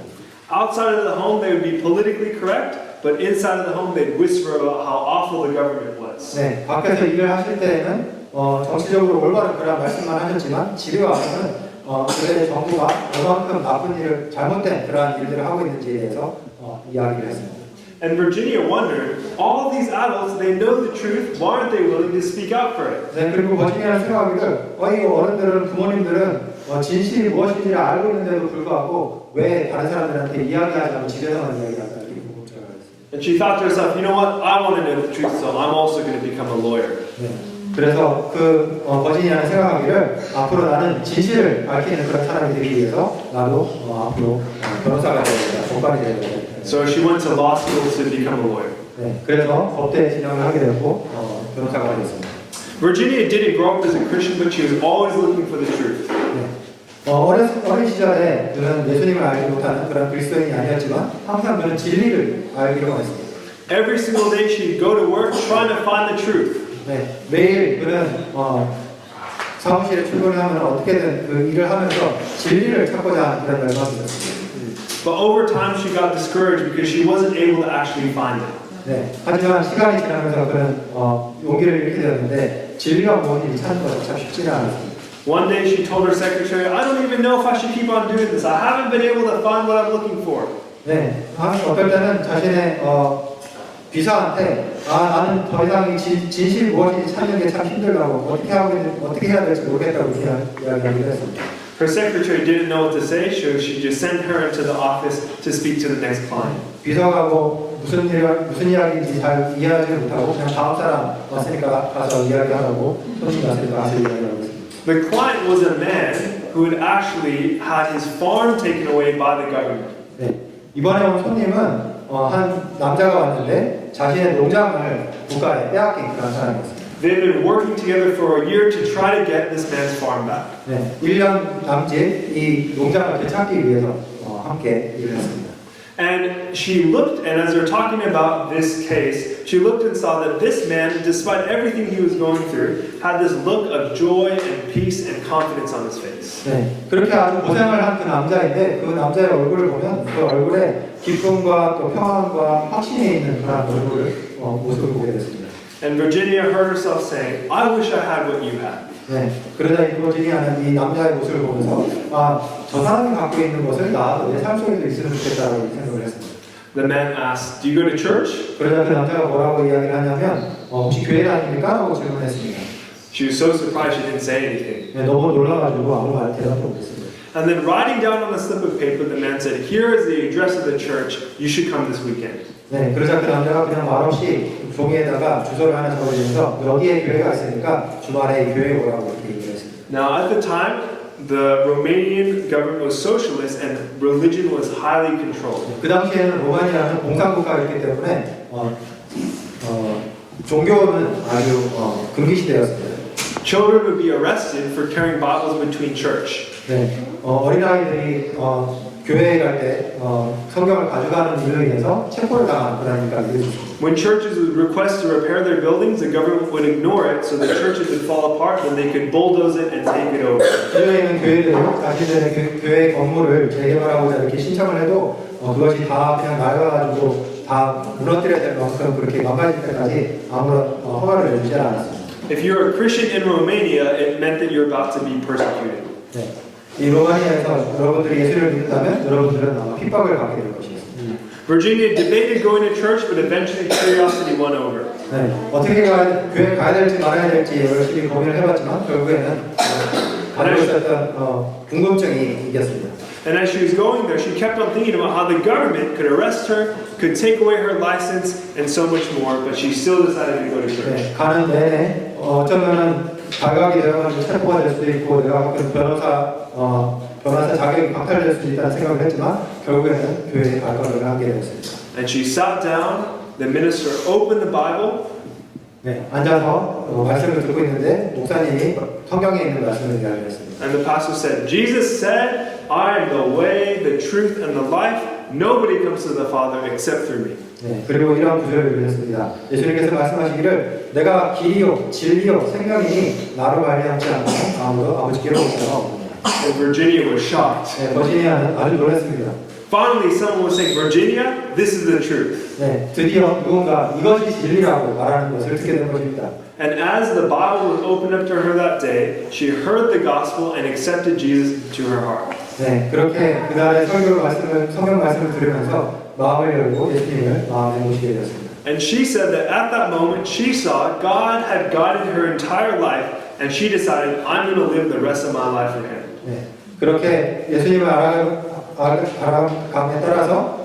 Outside of the home, they would be politically correct, but inside of the home, they'd whisper about how awful the government was. 네, 밖에서 일을 하실 때에는 정치적으로 올바른 그런 말씀만 하셨지만 집에 와서는 그들의 정부가 얼마만큼 나쁜 일을 잘못된 그러한 일들을 하고 있는지에 대해서 이야기를 했습니다. And Virginia wondered, all these adults, they know the truth, why aren't they willing to speak out for it? 네, 그리고 버지니아는 생각하기를 이 어른들은 부모님들은 진실이 무엇인지를 알고 있는데도 불구하고 왜 다른 사람들한테 이야기하지 않고 집에서만 이야기할까 이렇게 걱정을 했습니다. And she thought to herself, you know what, I want to know the truth, so I'm also going to become a lawyer. 네, 그래서 그 버지니아는 생각하기를 앞으로 나는 진실을 밝히는 그런 사람이 되기 위해서 나도 앞으로 변호사가 되어야 된다, 법관이 되어야 된다. So she went to law school to become a lawyer. 네, 그래서 법대에 진학을 하게 되었고 변호사가 되었습니다. Virginia didn't grow up as a Christian, but she was always looking for the truth. 네, 어린 시절에 그는 예수님을 알지 못하는 그런 그리스도인이 아니었지만 항상 그는 진리를 알기로 했습니다. Every single day she'd go to work trying to find the truth. 네, 매일 그는 사무실에 출근을 하면 어떻게든 그 일을 하면서 진리를 찾고자 하는 그런 열망이었습니다. But over time she got discouraged because she wasn't able to actually find it. 네, 하지만 시간이 지나면서 그는 용기를 잃게 되었는데 진리가 무엇인지 찾는 것이 참 쉽지가 않았습니다. One day she told her secretary, I don't even know if I should keep on doing this. I haven't been able to find what I'm looking for. 네, 어떨 때는 자신의 비서한테 나는 더 이상 진실이 무엇인지 찾는 게 참 힘들다고 어떻게 해야 될지 모르겠다고 이야기하기도 했습니다. Her secretary didn't know what to say, so she just sent her into the office to speak to the next client. 비서가 무슨 이야기인지 잘 이해하지 못하고 그냥 다음 사람 왔으니까 가서 이야기하라고 손님 왔으니까 가서 이야기하고 있습니다. The client was a man who had actually had his farm taken away by the government. 네, 이번에 온 손님은 한 남자가 왔는데 자신의 농장을 국가에 빼앗긴 그런 사람이었습니다. They had been working together for a year to try to get this man's farm back. 네, 1년 남짓 이 농장을 되찾기 위해서 함께 일을 했습니다. And she looked, and as they're talking about this case, she looked and saw that this man, despite everything he was going through, had this look of joy and peace and confidence on his face. 네, 그렇게 아주 고생을 한 그 남자인데 그 남자의 얼굴을 보면 그 얼굴에 기쁨과 또 평안과 확신이 있는 그런 모습을 보게 됐습니다. And Virginia heard herself saying, I wish I had what you had. 네, 그러자 이 버지니아는 이 남자의 모습을 보면서 저 사람이 갖고 있는 것을 나도 내 삶 속에도 있으면 좋겠다라고 생각을 했습니다. The man asked, "Do you go to church?" 그러자 그 남자가 뭐라고 이야기를 하냐면 혹시 교회 다닙니까? 라고 질문했습니다. She was so surprised she didn't say anything. 네, 너무 놀라가지고 아무 말 대답도 못했습니다. And then writing down on a slip of paper, the man said, "Here is the address of the church. You should come this weekend." 네, 그러자 그 남자가 그냥 말없이 종이에다가 주소를 하나 적어주면서 여기에 교회가 있으니까 주말에 이 교회에 오라고 이렇게 얘기를 했습니다. Now, at the time, the Romanian government was socialist and religion was highly controlled. 그 당시에는 로마니아는 공산국가였기 때문에 종교는 아주 금기시대였습니다. Children would be arrested for carrying Bibles between church. 네, 어린아이들이 교회에 갈 때 성경을 가져가는 일로 인해서 체포를 당한 그런 일까지 있었습니다. When churches would request to repair their buildings, the government would ignore it so the churches would fall apart, then they could bulldoze it and take it over. 기존에 있는 교회들은 자신들의 교회 건물을 재개발하고자 이렇게 신청을 해도 그것이 다 그냥 낡아가지고 다 무너뜨려야 될 만큼 그렇게 망가질 때까지 아무런 허가를 내주지 않았습니다. If you're a Christian in Romania, it meant that you're about to be persecuted. 네. 이 로마니아에서 여러분들이 예수를 믿는다면 여러분들은 아마 핍박을 받게 될 것입니다. Virginia debated going to church, but eventually curiosity won over. 네. 어떻게 교회에 가야 될지 말아야 될지 열심히 고민을 해봤지만 결국에는 가지고 있었던 궁금증이 이겼습니다. And as she was going there, she kept on thinking about how the government could arrest her, could take away her license, and so much more, but she still decided to go to church. 네. 가는 내내 어쩌면은 자각이 되어가지고 체포가 될 수도 있고 내가 가끔 변호사 자격이 박탈될 수도 있다는 생각을 했지만 결국에는 교회에 갈 거를 하게 되었습니다. And she sat down, the minister opened the Bible, 네, 앉아서 말씀을 듣고 있는데 목사님이 성경에 있는 말씀을 이야기했습니다. and the pastor said, Jesus said, I am the way, the truth, and the life. Nobody comes to the Father except through me. 네, 그리고 이런 구절을 읽었습니다. 예수님께서 말씀하시기를 내가 길이요, 진리요, 생명이니 나로 말미암지 않고 아무도 아버지께로 올 수가 없느니라. And Virginia was shocked. 네, 버지니아는 아주 놀랐습니다. Finally, someone was saying, Virginia, this is the truth. 네, 드디어 누군가 이것이 진리라고 말하는 것을 듣게 된 것입니다. And as the Bible was opened up to her that day, she heard the gospel and accepted Jesus into her heart. 네, 그렇게 그날의 성경 말씀을 들으면서 마음을 열고 예수님을 마음에 모시게 되었습니다. And she said that at that moment she saw God had guided her entire life, and she decided, I'm going to live the rest of my life for Him. 네, 그렇게 예수님을 알아감에 따라서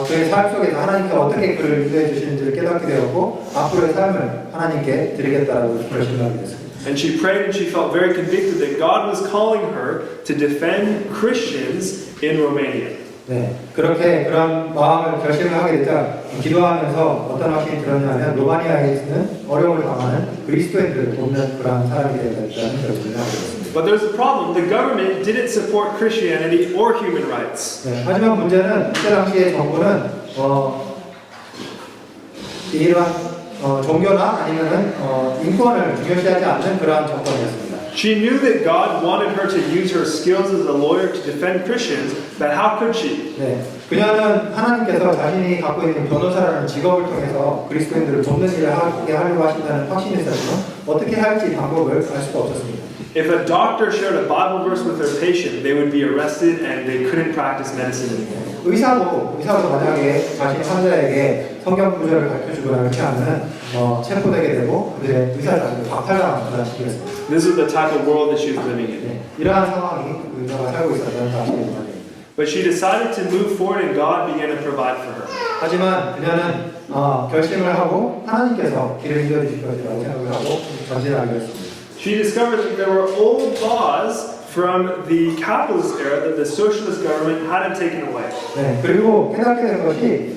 그의 삶 속에서 하나님께서 어떻게 그를 인도해 주시는지를 깨닫게 되었고 앞으로의 삶을 하나님께 드리겠다라고 결심하게 됐습니다. And she prayed and she felt very convicted that God was calling her to defend Christians in Romania. 네, 그렇게 그런 마음을 결심을 하게 되자 기도하면서 어떤 확신이 들었냐면 로마니아에 있는 어려움을 당하는 그리스도인들을 돕는 그런 사람이 되었다는 결심을 하게 됐습니다. But there's a problem. The government didn't support Christianity or human rights. 네, 하지만 문제는 이때 당시의 정부는 이러한 종교나 아니면은 인권을 중요시하지 않는 그러한 정권이었습니다. She knew that God wanted her to use her skills as a lawyer to defend Christians, but how could she? 네, 그녀는 하나님께서 자신이 갖고 있는 변호사라는 직업을 통해서 그리스도인들을 돕는 일을 하게 하려고 하신다는 확신이 있었지만 어떻게 할지 방법을 알 수가 없었습니다. If a doctor shared a Bible verse with their patient, they would be arrested and they couldn't practice medicine anymore. 의사도 만약에 자신 환자에게 성경 구절을 가르쳐주거나 그렇게 하면 체포되게 되고 그들의 의사 자신을 박탈당하는 그런 식이었습니다. This is the type of world that she was living in. 네, 이러한 상황이 그녀가 살고 있었다는 사실이 말입니다. But she decided to move forward and God began to provide for her. 하지만 그녀는 결심을 하고 하나님께서 길을 인도해 주실 것이라고 생각을 하고 전진하게 됐습니다. She discovered that there were old laws from the capitalist era that the socialist government hadn't taken away. 네, 그리고 깨닫게 된 것이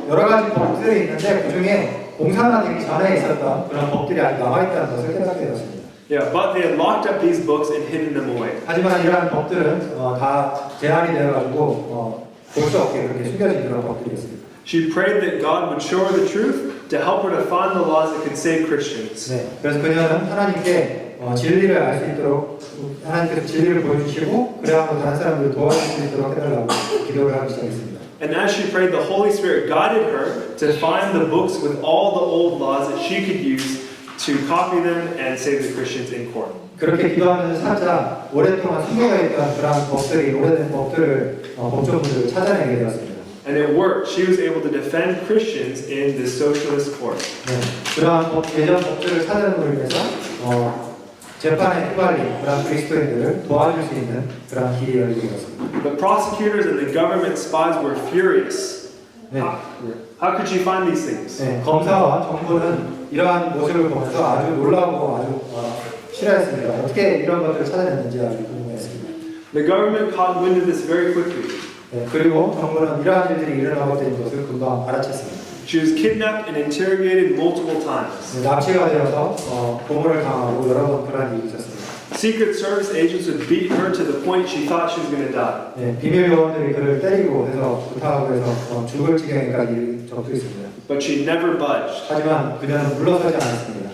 여러 가지 법들이 있는데 그 중에 공산화되기 전에 있었던 그런 법들이 아직 남아있다는 것을 깨닫게 되었습니다. Yeah, but they had locked up these books and hidden them away. 하지만 이러한 법들은 다 제한이 되어가지고 볼 수 없게 그렇게 숨겨진 그런 법들이었습니다. She prayed that God would show her the truth to help her to find the laws that could save Christians. 네, 그래서 그녀는 하나님께 진리를 알 수 있도록 하나님께서 진리를 보여주시고 그래야 다른 사람들을 도와줄 수 있도록 해달라고 기도를 하기 시작했습니다. And as she prayed, the Holy Spirit guided her to find the books with all the old laws that she could use to copy them and save the Christians in court. 그렇게 기도하면서 살짝 오랫동안 숨겨져 있던 그러한 법들이 오래된 법들을 법조문들을 찾아내게 되었습니다. And it worked. She was able to defend Christians in the socialist court. 네, 그러한 개정 법들을 찾아내므로 인해서 재판에 휘말린 그런 그리스도인들을 도와줄 수 있는 그런 길이 열리게 되었습니다. The prosecutors and the government spies were furious. 네. How could she find these things? 네, 검사와 정부는 이러한 모습을 보면서 아주 놀라고 아주 싫어했습니다. 어떻게 이런 것들을 찾아냈는지 아주 궁금했습니다. The government caught wind of this very quickly. 네, 그리고 정부는 이러한 일들이 일어나고 있는 것을 금방 알아챘습니다. She was kidnapped and interrogated multiple times. 네, 납치가 되어서 고문을 당하고 여러 번 그런 일이 있었습니다. Secret Service agents would beat her to the point she thought she was going to die. 네, 비밀 요원들이 그를 때리고 해서 부탁하고 해서 죽을 지경에까지 이른 적도 있습니다. But she never budged. 하지만 그녀는 물러서지 않았습니다.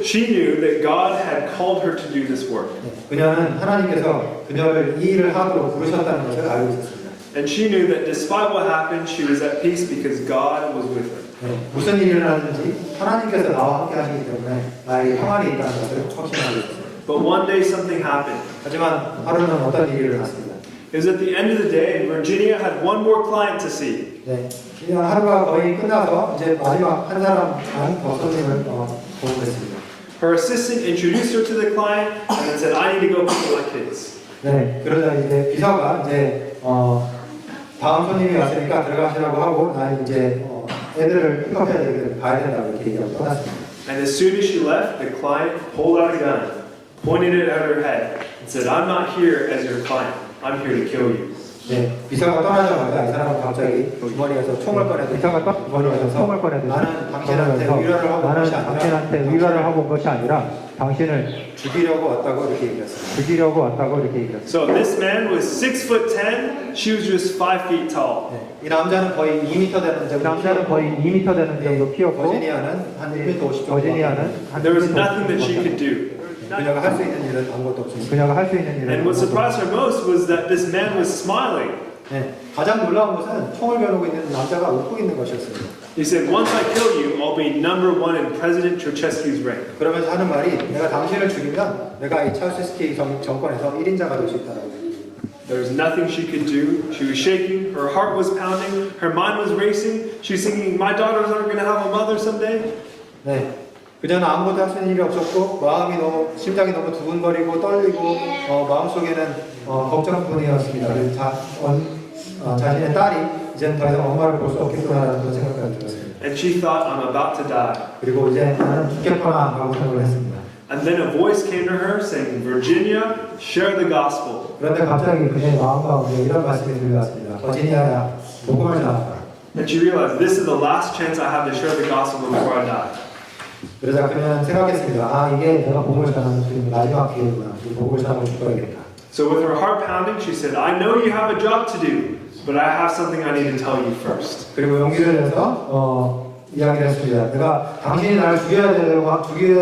She knew that God had called her to do this work. 네, 그녀는 하나님께서 그녀를 이 일을 하도록 부르셨다는 것을 알고 있었습니다. And she knew that despite what happened, she was at peace because God was with her. 네, 무슨 일이 일어나든지 하나님께서 나와 함께 하시기 때문에 나에게 평안이 있다는 것을 확신하고 있습니다. But one day something happened. 하지만 하루는 어떤 일이 일어났습니다. It was at the end of the day, and Virginia had one more client to see. 네, 그냥 하루가 거의 끝나서 이제 마지막 한 사람만 더 손님을 보고 있습니다. Her assistant introduced her to the client and then said, I need to go pick up my kids. 네, 그러자 이제 비서가 이제 다음 손님이 왔으니까 들어가시라고 하고 나는 이제 애들을 픽업해야 되기 가야 된다고 이렇게 얘기하고 떠났습니다. And as soon as she left, the client pulled out a gun, pointed it at her head, and said, I'm not here as your client. I'm here to kill you. 네, 비서가 떠나자마자 이 사람은 갑자기 주머니에서 총을 꺼내서 나는 당신한테 위로를 하고 온 것이 아니라 당신을 죽이려고 왔다고 이렇게 얘기했습니다. So this man was 6'10", she was just 5 feet tall. 네, 이 남자는 거의 2m 되는 정도 키였고 버지니아는 한 1m 50 정도. There was nothing that she could do. 그녀가 할 수 있는 일은 아무것도 없습니다. And what surprised her most was that this man was smiling. 네, 가장 놀라운 것은 총을 겨누고 있는 남자가 웃고 있는 것이었습니다. He said, once I kill you, I'll be number one in President Ceausescu's rank. 그러면서 하는 말이 내가 당신을 죽이면 내가 이 차우세스키 정권에서 1인자가 될 수 있다라고. There was nothing she could do. She was shaking. Her heart was pounding. Her mind was racing. She was thinking, my daughters aren't going to have a mother someday. 네, 그녀는 아무것도 할 수 있는 일이 없었고 심장이 너무 두근거리고 떨리고 마음속에는 걱정뿐이었습니다. 자신의 딸이 이제는 더 이상 엄마를 볼 수 없겠구나라는 그런 생각까지 들었습니다. And she thought, I'm about to die. 그리고 이제 나는 죽겠구나 라고 생각을 했습니다. And then a voice came to her saying, Virginia, share the gospel. 그런데 갑자기 그녀의 마음 가운데 이런 말씀이 들려왔습니다. 버지니아야, 복음을 전하라. And she realized, this is the last chance I have to share the gospel before I die. 그러자 그녀는 생각했습니다. 이게 내가 복음을 전하는 지금 마지막 기회구나. 이 복음을 전하고 죽어야겠다. So with her heart pounding, she said, I know you have a job to do, but I have something I need to tell you first. 그리고 용기를 내서 이야기를 했습니다. 내가 당신이 나를 죽여야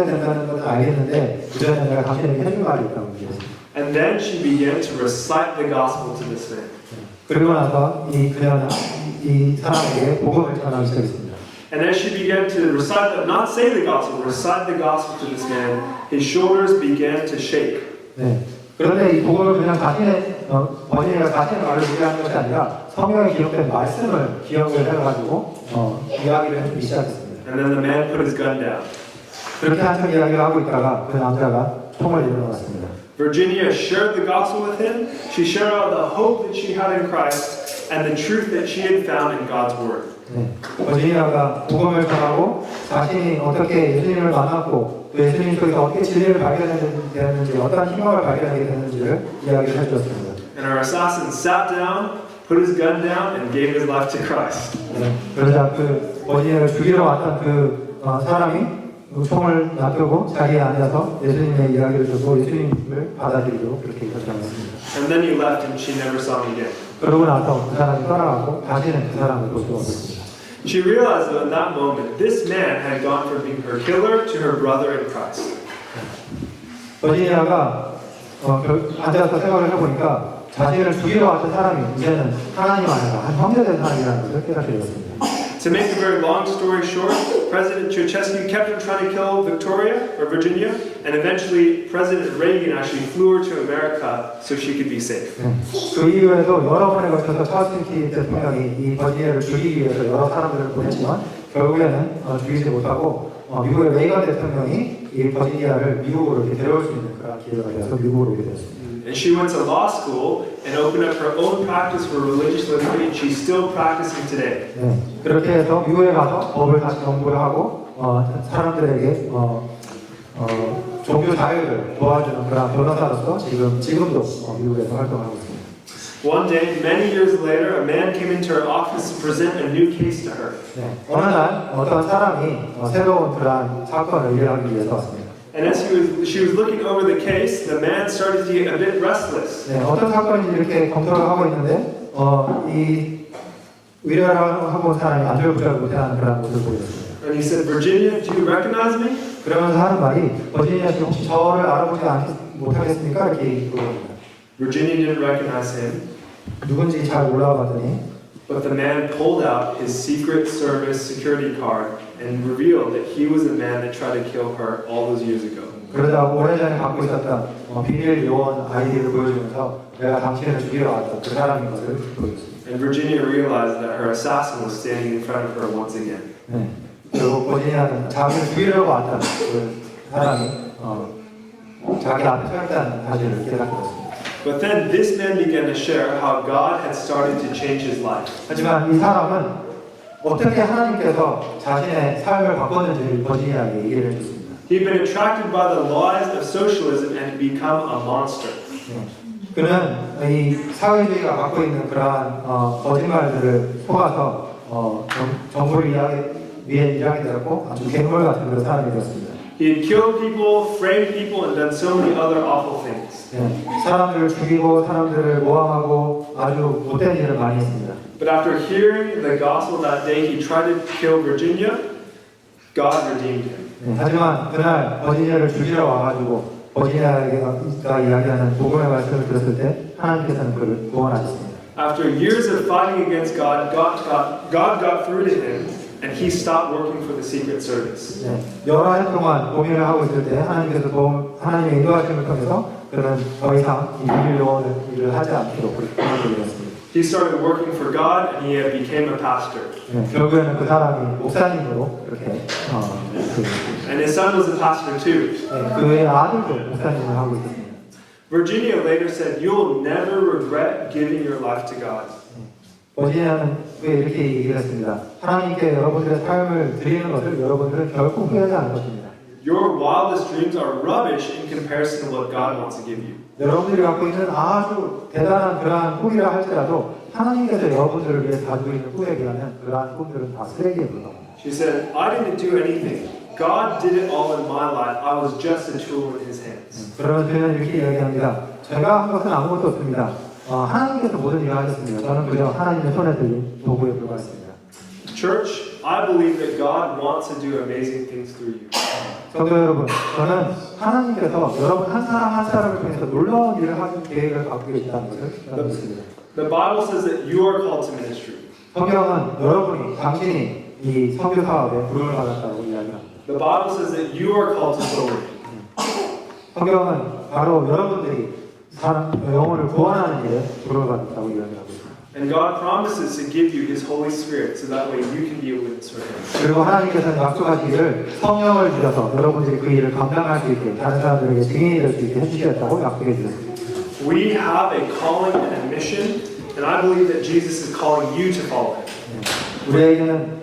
된다는 것은 알겠는데 그전에 내가 당신에게 해줄 말이 있다고 얘기했습니다. And then she began to recite the gospel to this man. 그리고 나서 그녀는 이 사람에게 복음을 전하기 시작했습니다. And as she began to recite, not say the gospel to this man, his shoulders began to shake. 네. 그런데 이 복음을 그냥 버지니아가 자신의 말을 얘기하는 것이 아니라 성경에 기록된 말씀을 기억을 해가지고 이야기를 해주기 시작했습니다. And then the man put his gun down. 그렇게 한참 이야기를 하고 있다가 그 남자가 총을 내려놓았습니다. Virginia shared the gospel with him. She shared out the hope that she had in Christ and the truth that she had found in God's word. 네. 버지니아가 복음을 전하고 자신이 어떻게 예수님을 만났고 또 예수님 속에서 어떻게 진리를 발견했는지 어떤 희망을 발견하게 됐는지를 이야기를 해주었습니다. And our assassin sat down, put his gun down, and gave his life to Christ. 네. 그러자 그 버지니아를 죽이러 왔던 그 사람이 총을 놔두고 자리에 앉아서 예수님의 이야기를 듣고 예수님을 받아들이도록 그렇게 결정했습니다. And then he left and she never saw him again. 그러고 나서 그 사람이 떠나가고 다시는 그 사람을 볼 수가 없었습니다. She realized that in that moment, this man had gone from being her killer to her brother in Christ. 버지니아가 앉아서 생각을 해보니까 자신을 죽이러 왔던 사람이 이제는 하나님 아니라 한 형제된 사람이라는 것을 깨닫게 되었습니다. To make a very long story short, President Ceausescu kept on trying to kill Virginia, and eventually President Reagan actually flew her to America so she could be safe. 그 이후에도 여러 번에 걸쳐서 찰스 키 대통령이 이 버지니아를 죽이기 위해서 여러 사람들을 보냈지만 결국에는 죽이지 못하고 미국의 레이건 대통령이 이 버지니아를 미국으로 이렇게 데려올 수 있는 그런 기회가 되어서 미국으로 오게 되었습니다. And she went to law school and opened up her own practice for religious liberty, and she's still practicing today. 네, 그렇게 해서 미국에 가서 법을 다시 공부를 하고 사람들에게 종교 자유를 도와주는 그런 변호사로서 지금도 미국에서 활동하고 있습니다. One day, many years later, a man came into her office to present a new case to her. 네, 어느 날 어떤 사람이 새로운 그러한 사건을 일하기 위해서 왔습니다. And as she was looking over the case, the man started to get a bit restless. 네, 어떤 사건인지 이렇게 검토를 하고 있는데 이 의뢰를 하고 온 사람이 안절부절 못하는 그런 모습을 보였습니다. And he said, Virginia, do you recognize me? 그러면서 하는 말이 버지니아 씨 혹시 저를 알아보지 못하겠습니까? 이렇게 물어봅니다. Virginia didn't recognize him, 누군지 잘 몰라봤더니 but the man pulled out his Secret Service security card and revealed that he was the man that tried to kill her all those years ago. 그러다 오래전에 갖고 있었던 비밀 요원 아이디를 보여주면서 내가 당신을 죽이러 왔던 그 사람인 것을 보여줬습니다. And Virginia realized that her assassin was standing in front of her once again. 네. 그리고 버지니아는 자기를 죽이려고 왔던 그 사람이 자기 앞에 서 있다는 사실을 깨닫게 됐습니다. But then this man began to share how God had started to change his life. 하지만 이 사람은 어떻게 하나님께서 자신의 삶을 바꿨는지 버지니아에게 얘기를 해줬습니다. He'd been attracted by the lies of socialism and had become a monster. 그는 이 사회주의가 갖고 있는 그러한 거짓말들을 속아서 정부를 위해 일하게 되었고 아주 괴물 같은 그런 사람이 되었습니다. He had killed people, framed people, and done so many other awful things. 네, 사람들을 죽이고 사람들을 모함하고 아주 못된 일을 많이 했습니다. But after hearing the gospel that day, he tried to kill Virginia. God redeemed him. 네, 하지만 그날 버지니아를 죽이러 와가지고 버지니아가 이야기하는 복음의 말씀을 들었을 때 하나님께서는 그를 구원하셨습니다. After years of fighting against God, God got through to him, and he stopped working for the Secret Service. 네, 여러 해 동안 고민을 하고 있을 때 하나님의 인도하심을 통해서 그는 더 이상 이 비밀 요원을 일을 하지 않도록 그렇게 되었습니다. He started working for God, and he became a pastor. 네, 결국에는 그 사람이 목사님으로 이렇게 And his son was a pastor too. 그의 아들도 목사님을 하고 있습니다. Virginia later said, "You'll never regret giving your life to God." 버지니아는 이렇게 얘기를 했습니다. 하나님께 여러분들의 삶을 드리는 것을 여러분들은 결코 후회하지 않을 것입니다. Your wildest dreams are rubbish in comparison to what God wants to give you. 여러분들이 갖고 있는 아주 대단한 그러한 꿈이라 할지라도 하나님께서 여러분들을 위해 가지고 있는 꿈에 비하면 그러한 꿈들은 다 쓰레기에 불과합니다. She said, "I didn't do anything. God did it all in my life. I was just a tool in His hands." 그러면 저는 이렇게 이야기합니다. 제가 한 것은 아무것도 없습니다. 하나님께서 모든 일을 하셨습니다. 저는 그저 하나님의 손에 들린 도구에 불과했습니다. Church, I believe that God wants to do amazing things through you. 성도 여러분, 저는 하나님께서 여러분 한 사람 한 사람을 통해서 놀라운 일을 하는 계획을 갖고 있다는 것을 믿습니다. The Bible says that you are called to ministry. 성경은 당신이 이 선교 사업에 부름을 받았다고 이야기합니다. The Bible says that you are called to soul. 성경은 바로 여러분들이 영혼을 구원하는 일에 부름을 받았다고 이야기하고 있습니다. And God promises to give you His Holy Spirit so that way you can be a witness for Him. 그리고 하나님께서는 약속하시기를 성령을 주셔서 여러분들이 그 일을 감당할 수 있게 다른 사람들에게 증인이 될 수 있게 해주시겠다고 약속해 주셨습니다. We have a calling and a mission, and I believe that Jesus is calling you to follow Him. 우리에게는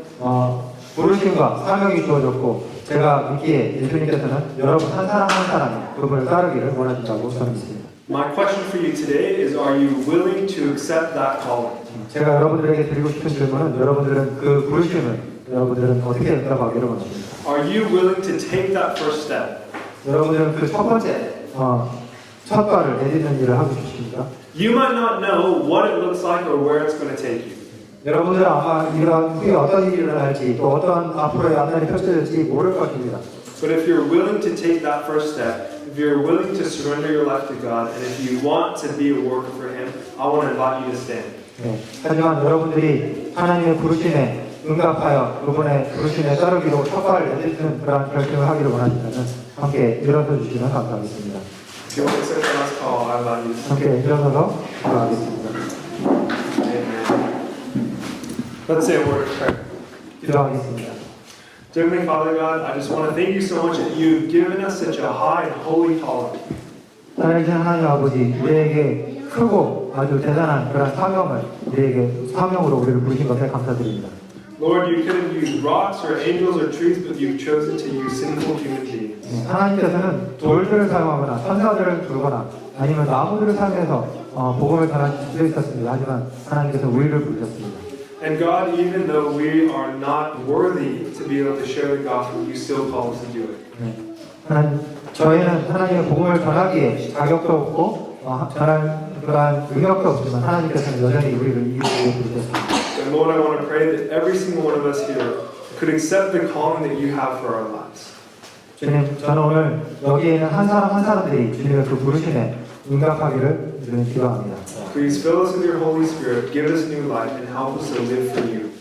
부르심과 사명이 주어졌고 제가 믿기에 예수님께서는 여러분 한 사람 한 사람이 그분을 따르기를 원하신다고 저는 믿습니다. My question for you today is, are you willing to accept that calling? 제가 여러분들에게 드리고 싶은 질문은 여러분들은 그 부르심을 여러분들은 어떻게 응답하기를 원합니다. Are you willing to take that first step? 여러분들은 그 첫 번째 첫 발을 내딛는 일을 하고 싶습니까? You might not know what it looks like or where it's going to take you. 여러분들은 아마 이런 후에 어떤 일이 일어날지 또 어떤 앞으로의 앞날이 펼쳐질지 모를 것입니다. But if you're willing to take that first step, if you're willing to surrender your life to God, and if you want to be a worker for Him, I want to invite you to stand. 네. 하지만 여러분들이 하나님의 부르심에 응답하여 그분의 부르심에 따르기로 첫발을 내딛는 그런 결심을 하기를 원하시면 함께 일어서 주시면 감사하겠습니다. If you want to say the last call, I love you. 함께 일어서서 기도하겠습니다. Let's say a word of prayer. 기도하겠습니다. Dear Heavenly Father God, I just want to thank you so much that you've given us such a high and holy calling. 살아계신 하나님 아버지, 우리에게 크고 아주 대단한 그런 사명을 우리에게 사명으로 우리를 부르신 것에 감사드립니다. Lord, you could have used rocks or angels or trees, but you've chosen to use sinful human beings. 하나님께서는 돌들을 사용하거나 천사들을 부르거나 아니면 나무들을 사용해서 복음을 전할 수 있었습니다. 하지만 하나님께서 우리를 부르셨습니다. And God, even though we are not worthy to be able to share the gospel, you still call us to do it. 저희는 하나님의 복음을 전하기에 자격도 없고 전할 그러한 능력도 없지만 하나님께서는 여전히 우리를 이 일에 부르셨습니다. And Lord, I want to pray that every single one of us here could accept the calling that you have for our lives. 주님, 저는 오늘 여기에 있는 한 사람 한 사람들이 주님의 그 부르심에 응답하기를 주님 기도합니다. Please fill us with your Holy Spirit, give us new life, and help us to live for you.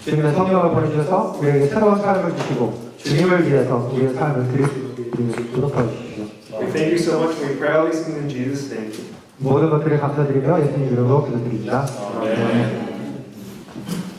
주님의 성령을 보내주셔서 우리에게 새로운 삶을 주시고 주님을 위해서 우리의 삶을 드릴 수 있도록 도덕하여 주십시오. We thank you so much, and we pray all these things in Jesus' name. 모든 것들을 감사드리며 예수님 이름으로 기도드립니다. Amen.